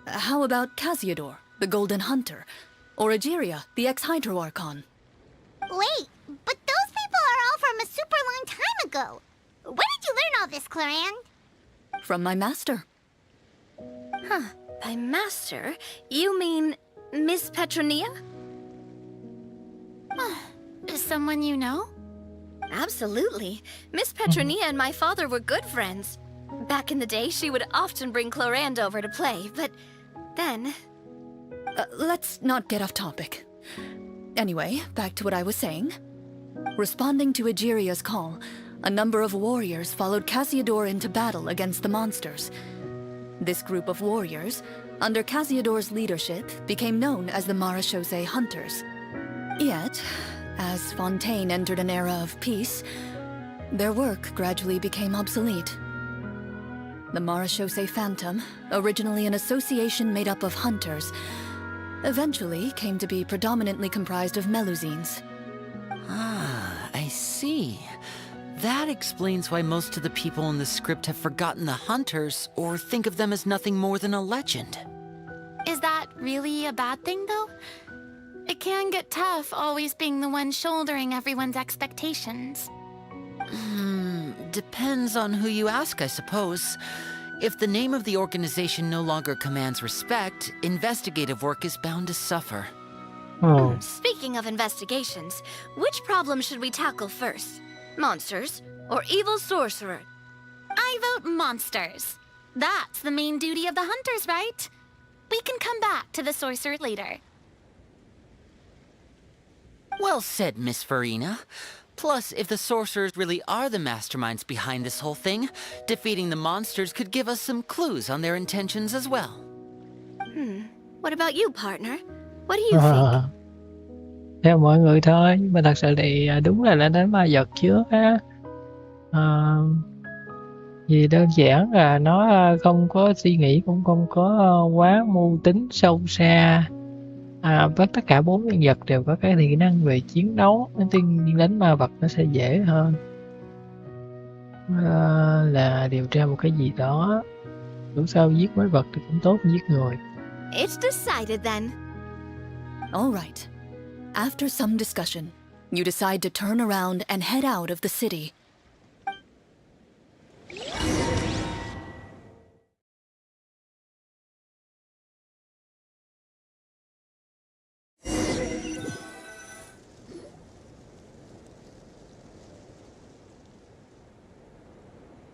how about Casiodor, the Golden Hunter? Or Egeria, the ex-Hydro Archon? Wait, but those people are all from a super long time ago. Where did you learn all this, Clorinde? From my master. Huh. By master, you mean Miss Petronia? Someone you know? Absolutely. Miss Petronia and my father were good friends. Back in the day, she would often bring Clorinde over to play, but then... Let's not get off topic. Anyway, back to what I was saying. Responding to Egeria's call, a number of warriors followed Casiodor into battle against the monsters. This group of warriors, under Casiodor's leadership, became known as the Marashose Hunters. Yet, as Fontaine entered an era of peace, their work gradually became obsolete. The Marashose Phantom, originally an association made up of hunters, eventually came to be predominantly comprised of Melusines. Ah, I see. That explains why most of the people in the script have forgotten the hunters or think of them as nothing more than a legend. Is that really a bad thing, though? It can get tough always being the one shouldering everyone's expectations. Depends on who you ask, I suppose. If the name of the organization no longer commands respect, investigative work is bound to suffer. Oh, Speaking of investigations, which problem should we tackle first? Monsters or evil sorcerer? I vote monsters. That's the main duty of the hunters, right? We can come back to the sorcerer later. Well said, Miss Farina. Plus, if the sorcerers really are the masterminds behind this whole thing, defeating the monsters could give us some clues on their intentions as well. What about you, partner? What do you think? theo mọi người thôi, nhưng mà thật sự thì đúng là đã đến ma vật trước á. Vì đơn giản là nó không có suy nghĩ, cũng không có quá mưu tính sâu xa. Với tất cả 4 nhân vật đều có cái kỹ năng về chiến đấu, nên tuy nhiên đánh ma vật nó sẽ dễ hơn là điều tra một cái gì đó. Dù sao giết quái vật thì cũng tốt hơn giết người. It's decided then. All right. After some discussion, you decide to turn around and head out of the city.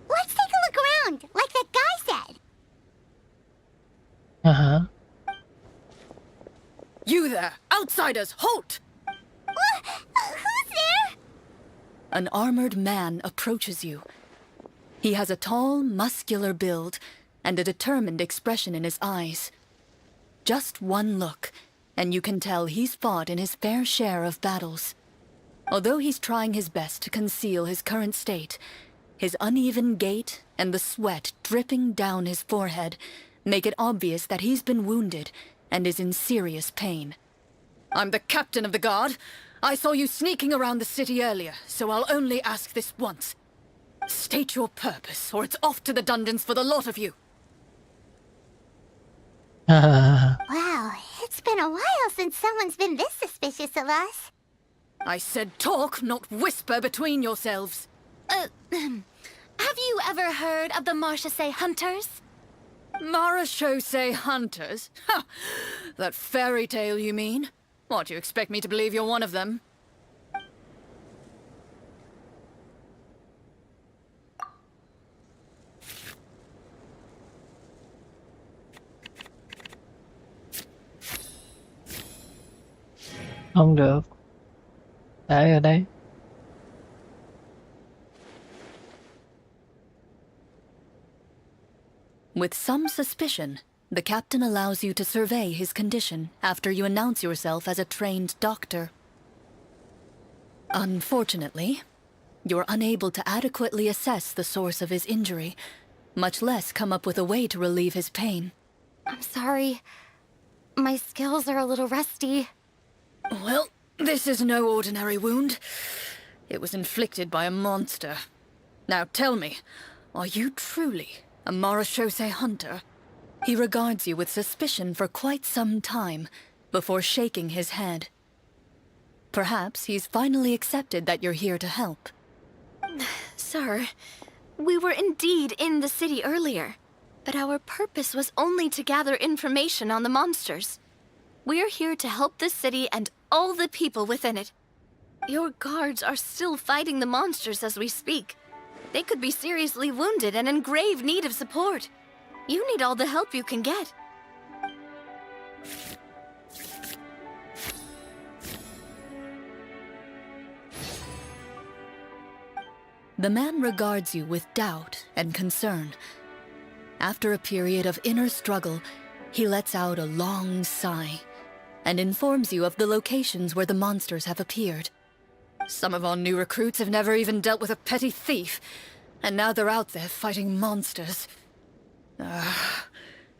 Let's take a look around, like that guy said. You there! Outsiders, halt! Who's there? An armored man approaches you. He has a tall, muscular build and a determined expression in his eyes. Just one look, and you can tell he's fought in his fair share of battles. Although he's trying his best to conceal his current state, his uneven gait and the sweat dripping down his forehead make it obvious that he's been wounded and is in serious pain. I'm the captain of the guard. I saw you sneaking around the city earlier, so I'll only ask this once. State your purpose, or it's off to the dungeons for the lot of you. Wow, it's been a while since someone's been this suspicious of us. I said talk, not whisper between yourselves. Have you ever heard of the Marchese Hunters? Marachose hunters? Ha! That fairy tale, you mean? What, you expect me to believe you're one of them? Không được. Để ở đây. With some suspicion, the captain allows you to survey his condition after you announce yourself as a trained doctor. Unfortunately, you're unable to adequately assess the source of his injury, much less come up with a way to relieve his pain. I'm sorry. My skills are a little rusty. Well, this is no ordinary wound. It was inflicted by a monster. Now tell me, are you truly a Marachose hunter? He regards you with suspicion for quite some time before shaking his head. Perhaps he's finally accepted that you're here to help. Sir, we were indeed in the city earlier, but our purpose was only to gather information on the monsters. We're here to help this city and all the people within it. Your guards are still fighting the monsters as we speak. They could be seriously wounded and in grave need of support. You need all the help you can get. The man regards you with doubt and concern. After a period of inner struggle, he lets out a long sigh and informs you of the locations where the monsters have appeared. Some of our new recruits have never even dealt with a petty thief, and now they're out there fighting monsters.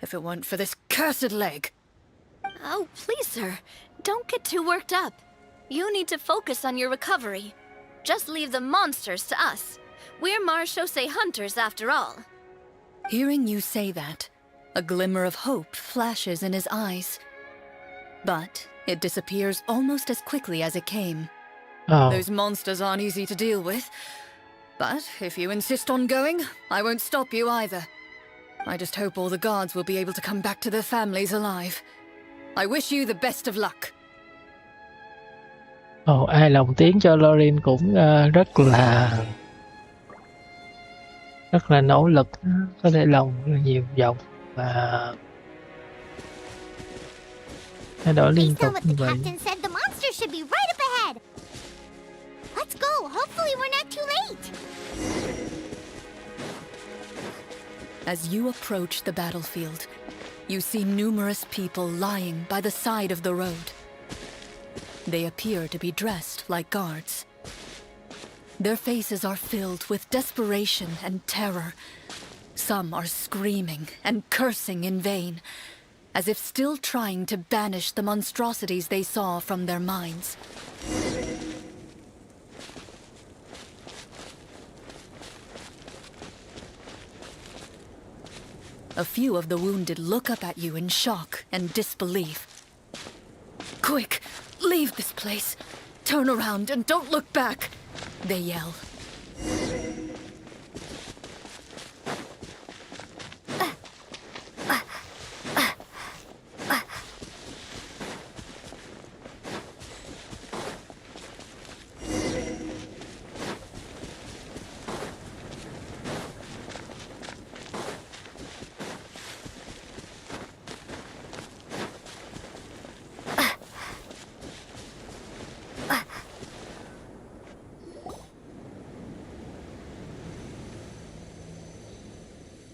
If it weren't for this cursed leg. Oh, please, sir. Don't get too worked up. You need to focus on your recovery. Just leave the monsters to us. We're Marachose hunters after all. Hearing you say that, a glimmer of hope flashes in his eyes. But it disappears almost as quickly as it came. Oh. Those monsters aren't easy to deal with. But if you insist on going, I won't stop you either. I just hope all the guards will be able to come back to their families alive. I wish you the best of luck. Ồ, ai lồng tiếng cho Clorinde cũng rất là nỗ lực, có thể lồng nhiều vòng và thay đổi liên Based on tục what như the vậy. captain said, the monsters should be right up ahead. Let's go. Hopefully we're not too late. As you approach the battlefield, you see numerous people lying by the side of the road. They appear to be dressed like guards. Their faces are filled with desperation and terror. Some are screaming and cursing in vain, as if still trying to banish the monstrosities they saw from their minds. A few of the wounded look up at you in shock and disbelief. Quick, leave this place. Turn around and don't look back, they yell.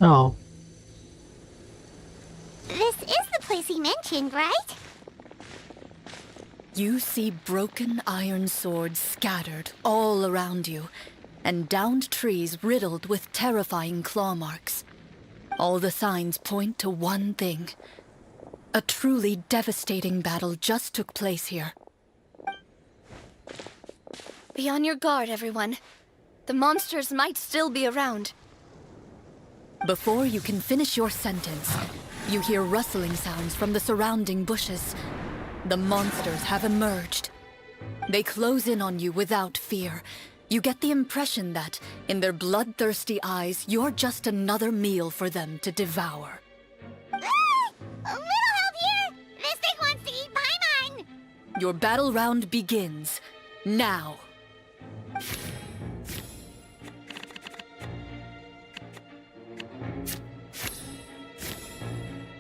Oh, This is the place he mentioned, right? You see broken iron swords scattered all around you, and downed trees riddled with terrifying claw marks. All the signs point to one thing. A truly devastating battle just took place here. Be on your guard, everyone. The monsters might still be around. Before you can finish your sentence, you hear rustling sounds from the surrounding bushes. The monsters have emerged. They close in on you without fear. You get the impression that, in their bloodthirsty eyes, you're just another meal for them to devour. A little help here! This thing wants to eat Paimon! Your battle round begins now.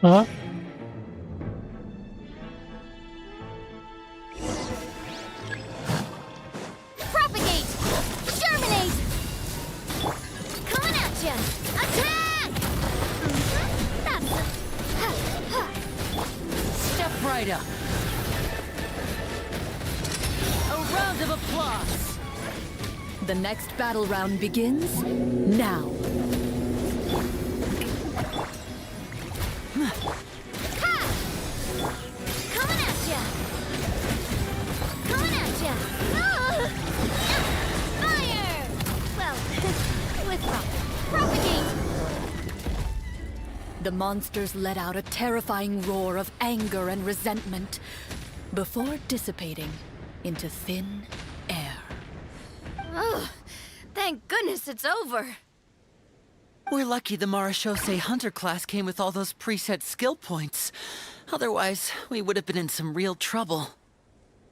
Hả? Propagate! Germinate! Coming at ya! Attack! Step right up. A round of applause. The next battle round begins now. Coming at ya! Coming at ya! Ah! Fire! Well, with propagate! The monsters let out a terrifying roar of anger and resentment before dissipating into thin air. Ugh, thank goodness it's over. We're lucky the Marashose Hunter class came with all those preset skill points. Otherwise, we would have been in some real trouble.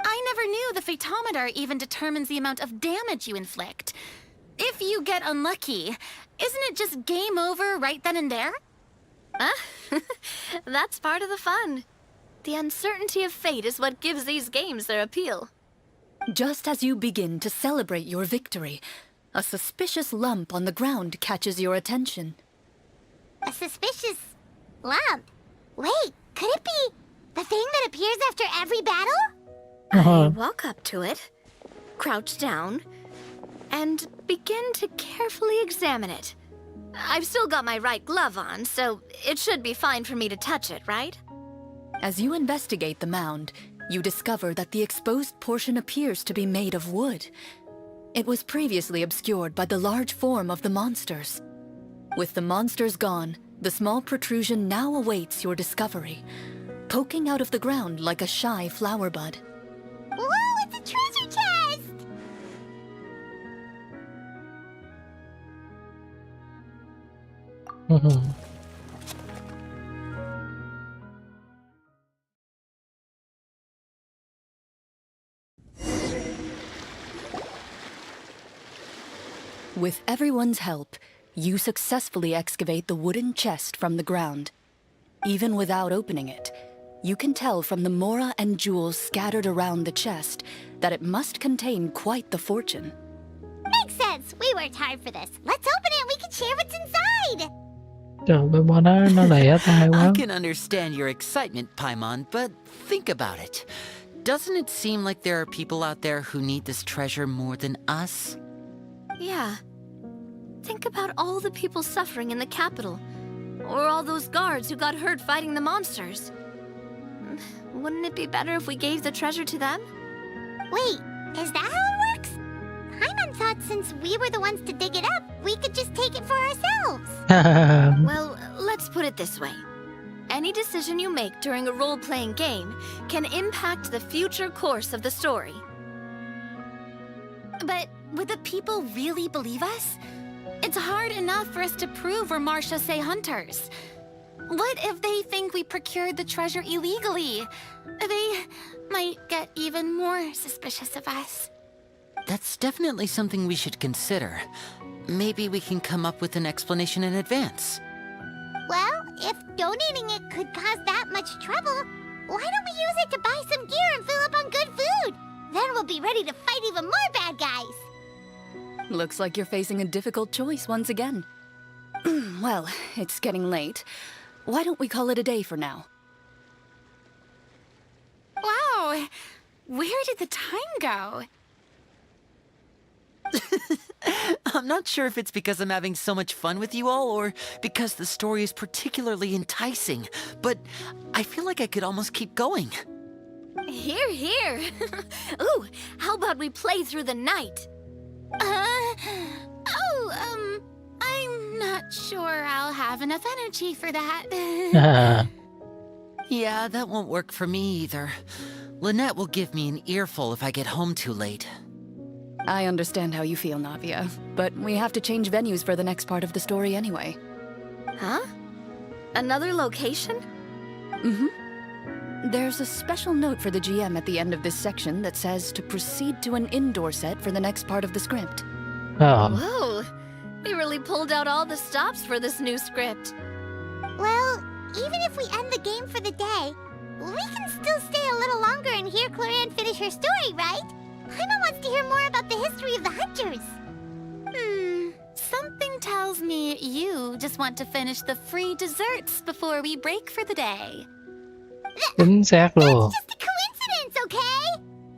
I never knew the Fatometer even determines the amount of damage you inflict. If you get unlucky, isn't it just game over right then and there? Huh? That's part of the fun. The uncertainty of fate is what gives these games their appeal. Just as you begin to celebrate your victory, a suspicious lump on the ground catches your attention. A suspicious lump? Wait, could it be the thing that appears after every battle? I walk up to it, crouch down, and begin to carefully examine it. I've still got my right glove on, so it should be fine for me to touch it, right? As you investigate the mound, you discover that the exposed portion appears to be made of wood. It was previously obscured by the large form of the monsters. With the monsters gone, the small protrusion now awaits your discovery, poking out of the ground like a shy flower bud. Whoa, it's a treasure chest! With everyone's help, you successfully excavate the wooden chest from the ground. Even without opening it, you can tell from the mora and jewels scattered around the chest that it must contain quite the fortune. Makes sense. We worked hard for this. Let's open it and we can share what's inside. Trời ơi, bọn nó lẻ tai quá. I can understand your excitement, Paimon, but think about it. Doesn't it seem like there are people out there who need this treasure more than us? Yeah. Think about all the people suffering in the capital. Or all those guards who got hurt fighting the monsters. Wouldn't it be better if we gave the treasure to them? Wait, is that how it works? Paimon thought since we were the ones to dig it up, we could just take it for ourselves. Well, let's put it this way. Any decision you make during a role-playing game can impact the future course of the story. But would the people really believe us? It's hard enough for us to prove we're Marashose hunters. What if they think we procured the treasure illegally? They might get even more suspicious of us. That's definitely something we should consider. Maybe we can come up with an explanation in advance. Well, if donating it could cause that much trouble, why don't we use it to buy some gear and fill up on good food? Then we'll be ready to fight even more bad guys. Looks like you're facing a difficult choice once again. Well, it's getting late. Why don't we call it a day for now? Wow, where did the time go? I'm not sure if it's because I'm having so much fun with you all or because the story is particularly enticing, but I feel like I could almost keep going. Here, here. Ooh, how about we play through the night? I'm not sure I'll have enough energy for that. À, Yeah, that won't work for me either. Lynette will give me an earful if I get home too late. I understand how you feel, Navia, but we have to change venues for the next part of the story anyway. Huh? Another location? There's a special note for the GM at the end of this section that says to proceed to an indoor set for the next part of the script. Whoa, they really pulled out all the stops for this new script. Well, even if we end the game for the day, we can still stay a little longer and hear Clorinde finish her story, right? Paimon wants to hear more about the history of the hunters. Something tells me you just want to finish the free desserts before we break for the day. chính xác luôn. It's just a coincidence, okay?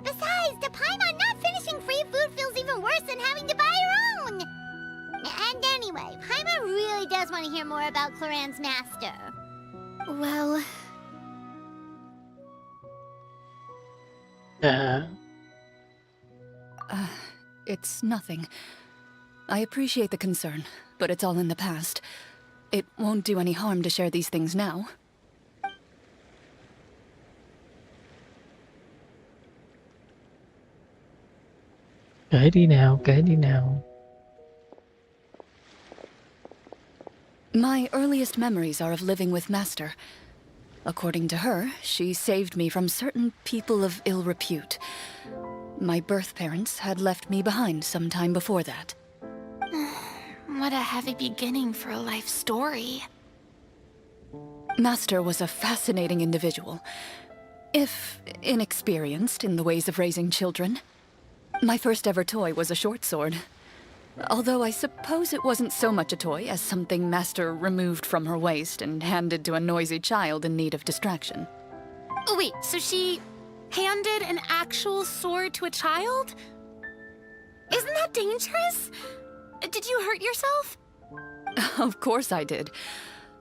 Besides, to Paimon, not finishing free food feels even worse than having to buy your own. And anyway, Paimon really does want to hear more about Clorinde's master. Well, À, It's nothing. I appreciate the concern, but it's all in the past. It won't do any harm to share these things now. kể đi nào, kể đi nào. My earliest memories are of living with Master. According to her, she saved me from certain people of ill repute. My birth parents had left me behind some time before that. What a heavy beginning for a life story. Master was a fascinating individual, if inexperienced in the ways of raising children. My first ever toy was a short sword. Although I suppose it wasn't so much a toy as something Master removed from her waist and handed to a noisy child in need of distraction. Oh, wait, so she handed an actual sword to a child? Isn't that dangerous? Did you hurt yourself? Of course I did.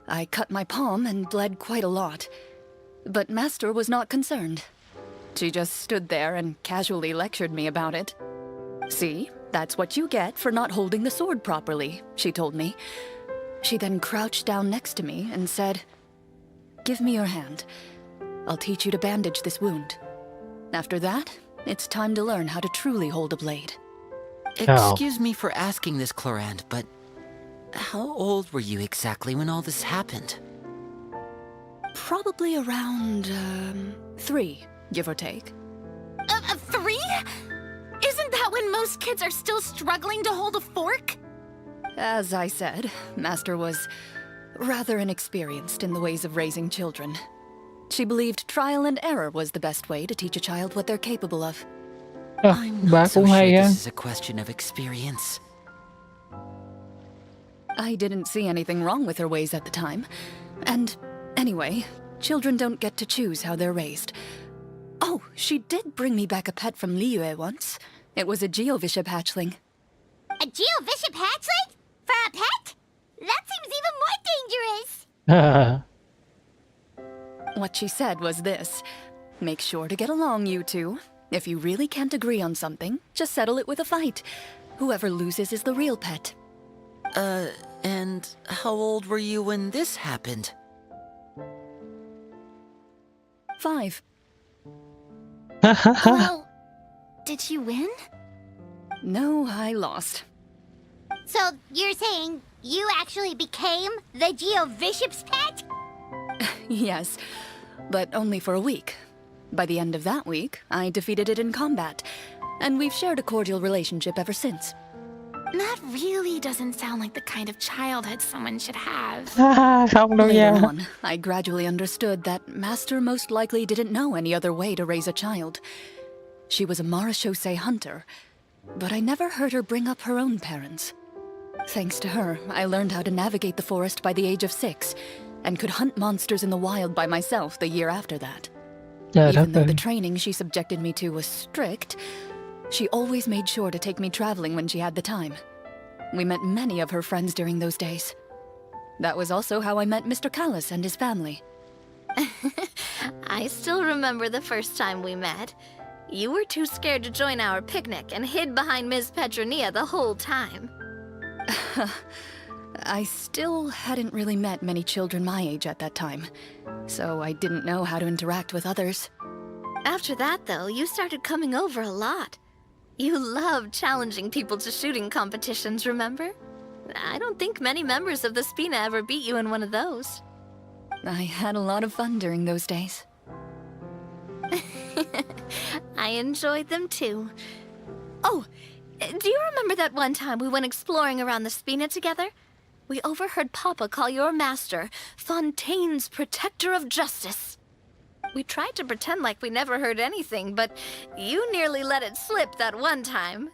I cut my palm and bled quite a lot. But Master was not concerned. She just stood there and casually lectured me about it. See, that's what you get for not holding the sword properly, she told me. She then crouched down next to me and said, "Give me your hand. I'll teach you to bandage this wound. After that, it's time to learn how to truly hold a blade." Excuse me for asking this, Clorinde, but how old were you exactly when all this happened? Probably around, 3, give or take. 3? Isn't that when most kids are still struggling to hold a fork? As I said, Master was rather inexperienced in the ways of raising children. She believed trial and error was the best way to teach a child what they're capable of. I'm Bà not so cũng sure hay á. this is a question of experience. I didn't see anything wrong with her ways at the time. And anyway, children don't get to choose how they're raised. Oh, she did bring me back a pet from Liyue once. It was a Geovishap hatchling. A Geovishap hatchling? For a pet? That seems even more dangerous. À, What she said was this: make sure to get along, you two. If you really can't agree on something, just settle it with a fight. Whoever loses is the real pet. And how old were you when this happened? 5. Well, did you win? No, I lost. So you're saying you actually became the Geovishap's pet? Yes, but only for a week. By the end of that week, I defeated it in combat, and we've shared a cordial relationship ever since. That really doesn't sound like the kind of childhood someone should have. không đâu Later nha. on, I gradually understood that Master most likely didn't know any other way to raise a child. She was a marechaussee hunter, but I never heard her bring up her own parents. Thanks to her, I learned how to navigate the forest by the age of 6, and could hunt monsters in the wild by myself the year after that. Trời đất Even though ơi. the training she subjected me to was strict, she always made sure to take me traveling when she had the time. We met many of her friends during those days. That was also how I met Mr. Callis and his family. I still remember the first time we met. You were too scared to join our picnic and hid behind Ms. Petronia the whole time. I still hadn't really met many children my age at that time, so I didn't know how to interact with others. After that, though, you started coming over a lot. You loved challenging people to shooting competitions, remember? I don't think many members of the Spina ever beat you in one of those. I had a lot of fun during those days. I enjoyed them too. Oh, do you remember that one time we went exploring around the Spina together? We overheard Papa call your master Fontaine's Protector of Justice. We tried to pretend like we never heard anything, but you nearly let it slip that one time.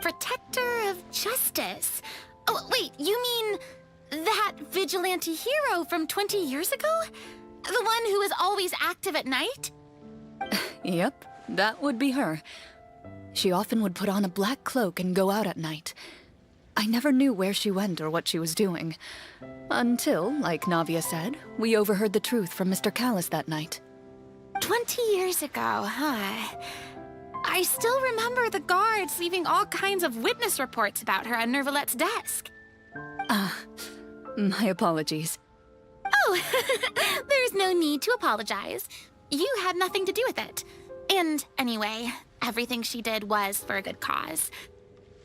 Protector of Justice? Oh, wait, you mean that vigilante hero from 20 years ago? The one who is always active at night? Yep, that would be her. She often would put on a black cloak and go out at night. I never knew where she went or what she was doing. Until, like Navia said, we overheard the truth from Mr. Callis that night. 20 years ago, huh? I still remember the guards leaving all kinds of witness reports about her on Nervalette's desk. My apologies. Oh, there's no need to apologize. You had nothing to do with it. And anyway, everything she did was for a good cause.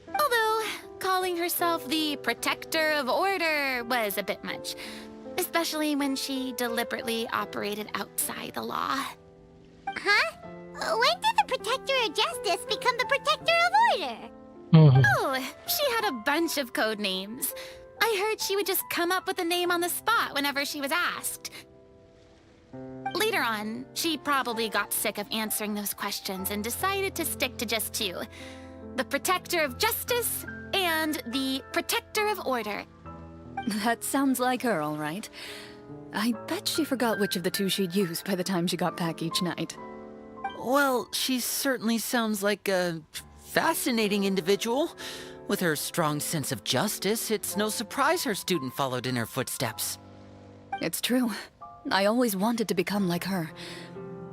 Although, calling herself the Protector of Order was a bit much. Especially when she deliberately operated outside the law. Huh? When did the Protector of Justice become the Protector of Order? Oh, she had a bunch of code names. I heard she would just come up with a name on the spot whenever she was asked. Later on, she probably got sick of answering those questions and decided to stick to just two. The Protector of Justice and the Protector of Order. That sounds like her, all right. I bet she forgot which of the two she'd use by the time she got back each night. Well, she certainly sounds like a fascinating individual. With her strong sense of justice, it's no surprise her student followed in her footsteps. It's true. I always wanted to become like her.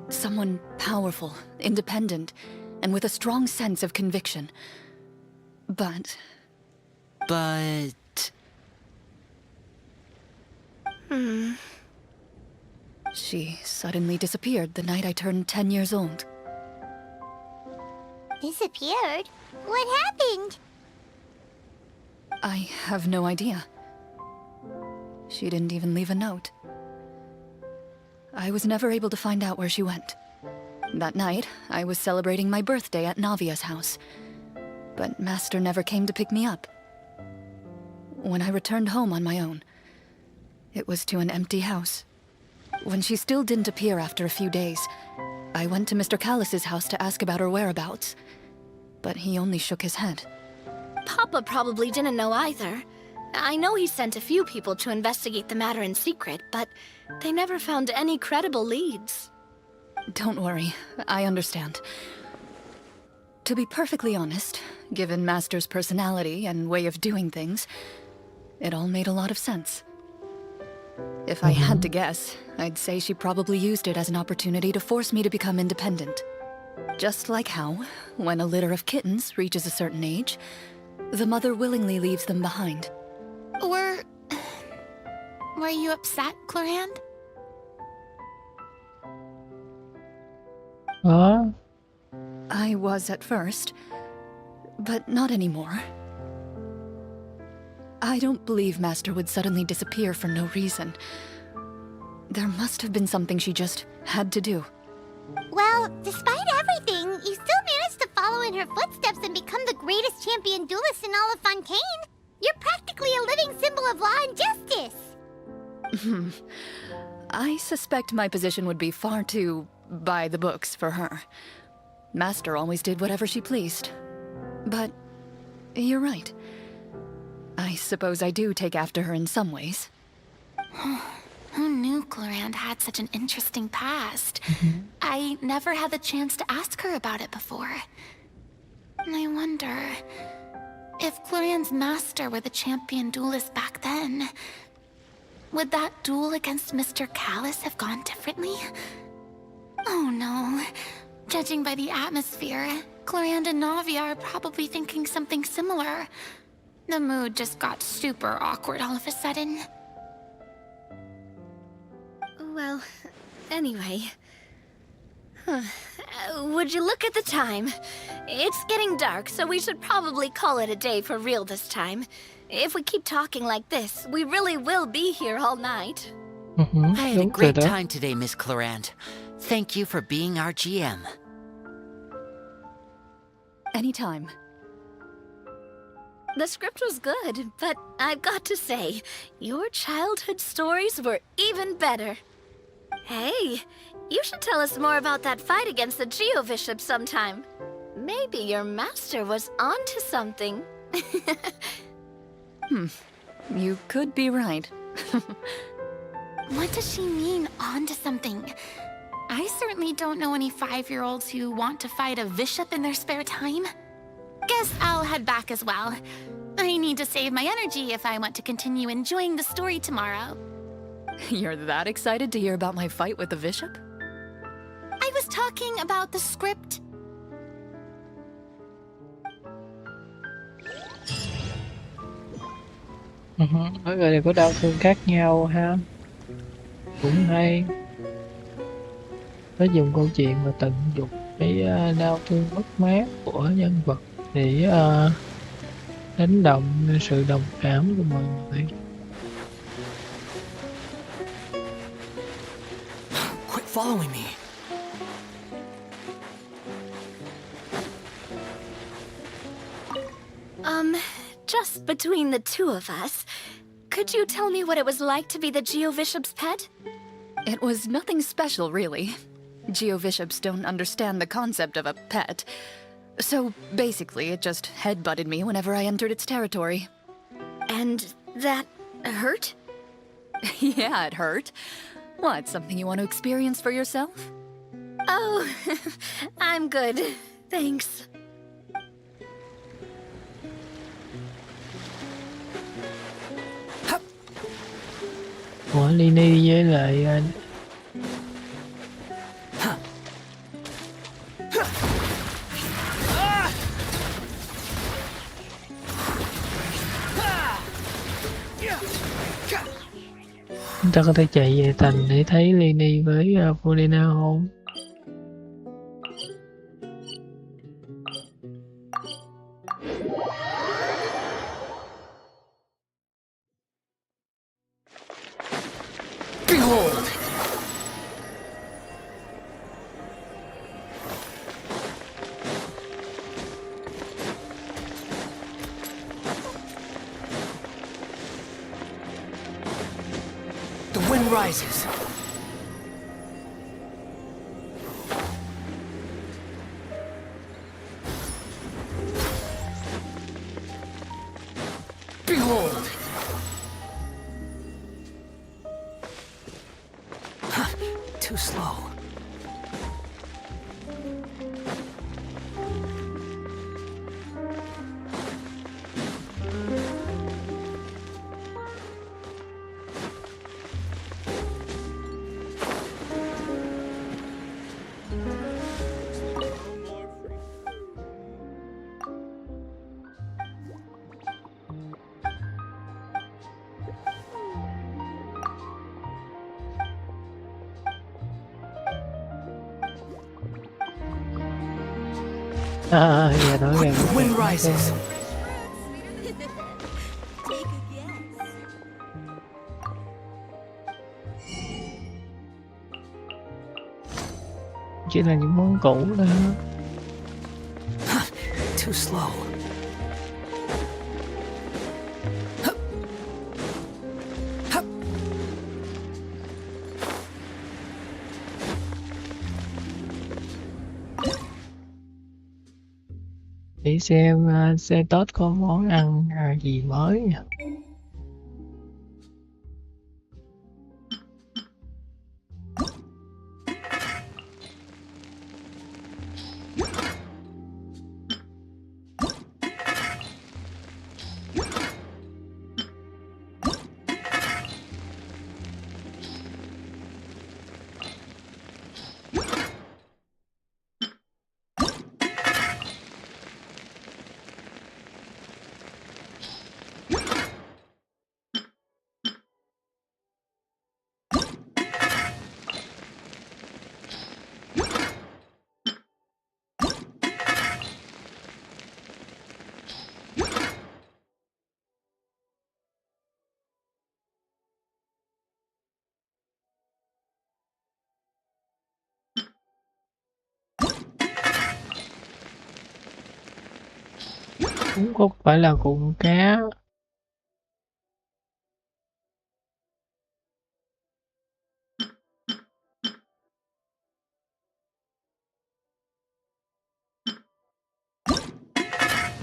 Someone powerful, independent, and with a strong sense of conviction. But... She suddenly disappeared the night I turned 10 years old. Disappeared? What happened? I have no idea. She didn't even leave a note. I was never able to find out where she went. That night, I was celebrating my birthday at Navia's house. But Master never came to pick me up. When I returned home on my own, it was to an empty house. When she still didn't appear after a few days, I went to Mr. Callis's house to ask about her whereabouts. But he only shook his head. Papa probably didn't know either. I know he sent a few people to investigate the matter in secret, but they never found any credible leads. Don't worry, I understand. To be perfectly honest, given Master's personality and way of doing things, it all made a lot of sense. If I had to guess, I'd say she probably used it as an opportunity to force me to become independent. Just like how, when a litter of kittens reaches a certain age, the mother willingly leaves them behind. Were you upset, Clorinde? I was at first, but not anymore. I don't believe Master would suddenly disappear for no reason. There must have been something she just had to do. Well, despite everything, you still managed to follow in her footsteps and become the greatest champion duelist in all of Fontaine. You're practically a living symbol of law and justice. I suspect my position would be far too by the books for her. Master always did whatever she pleased. But you're right. I suppose I do take after her in some ways. Who knew Clorinde had such an interesting past? I never had the chance to ask her about it before. I wonder... If Clorinde's master were the champion duelist back then, would that duel against Mr. Callus have gone differently? Oh no. Judging by the atmosphere, Clorinde and Navi are probably thinking something similar. The mood just got super awkward all of a sudden. Well, anyway. Would you look at the time? It's getting dark, so we should probably call it a day for real this time. If we keep talking like this, we really will be here all night. I had a Đúng rồi great đó. time today, Miss Clorinde. Thank you for being our GM. Anytime. The script was good, but I've got to say, your childhood stories were even better. Hey, you should tell us more about that fight against the Geo-Bishop sometime. Maybe your master was onto something. You could be right. What does she mean, onto something? I certainly don't know any 5-year-olds who want to fight a bishop in their spare time. Guess I'll head back as well. I need to save my energy if I want to continue enjoying the story tomorrow. You're that excited to hear about my fight with the bishop? I was talking about the script. Mỗi người đều có đau thương khác nhau ha. Cũng hay. Nó dùng câu chuyện và tận dụng cái đau thương mất mát của nhân vật để đánh động sự đồng cảm của mọi người. Quit following me. Just between the two of us, could you tell me what it was like to be the Geo-Bishop's pet? It was nothing special, really. Geo-Bishops don't understand the concept of a pet. So basically, it just headbutted me whenever I entered its territory. And that hurt? Yeah, it hurt. What, something you want to experience for yourself? Oh, I'm good. Thanks. Của Lini với lại chúng ta có thể chạy về thành để thấy Lini với Polina không? Behold! The wind rises. Behold! Too slow. Giờ nói về The wind rises. chỉ là những món cũ thôi. Too slow. Để xem xe Tết có món ăn gì mới nha. cũng không phải là cuộn cá.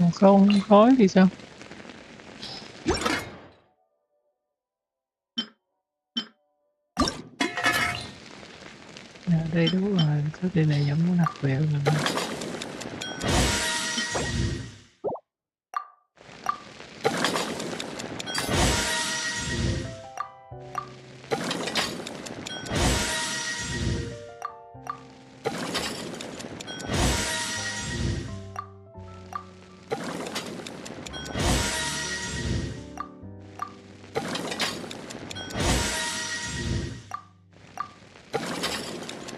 Còn không khói thì sao? À, đây đúng rồi, có tỷ lệ giảm máu đặc biệt là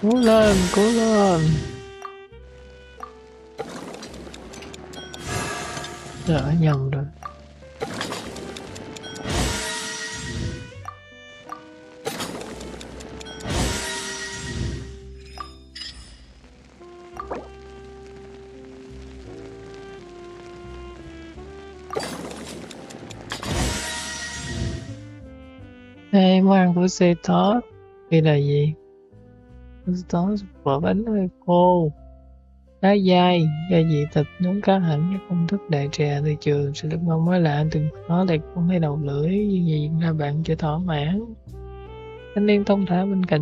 cố lên, cố lên. Đỡ nhầm rồi. Đây, món ăn của xe tốt. Đây là gì? Tốt, vỏ bánh hơi khô. Đá dai, gia vị thịt, nướng cá hẳn, các công thức đại trà từ trường sẽ được mong mới lạ từng khó lại không thấy đầu lưỡi như gì là bạn chưa thỏa mãn. Thanh niên thông thả bên cạnh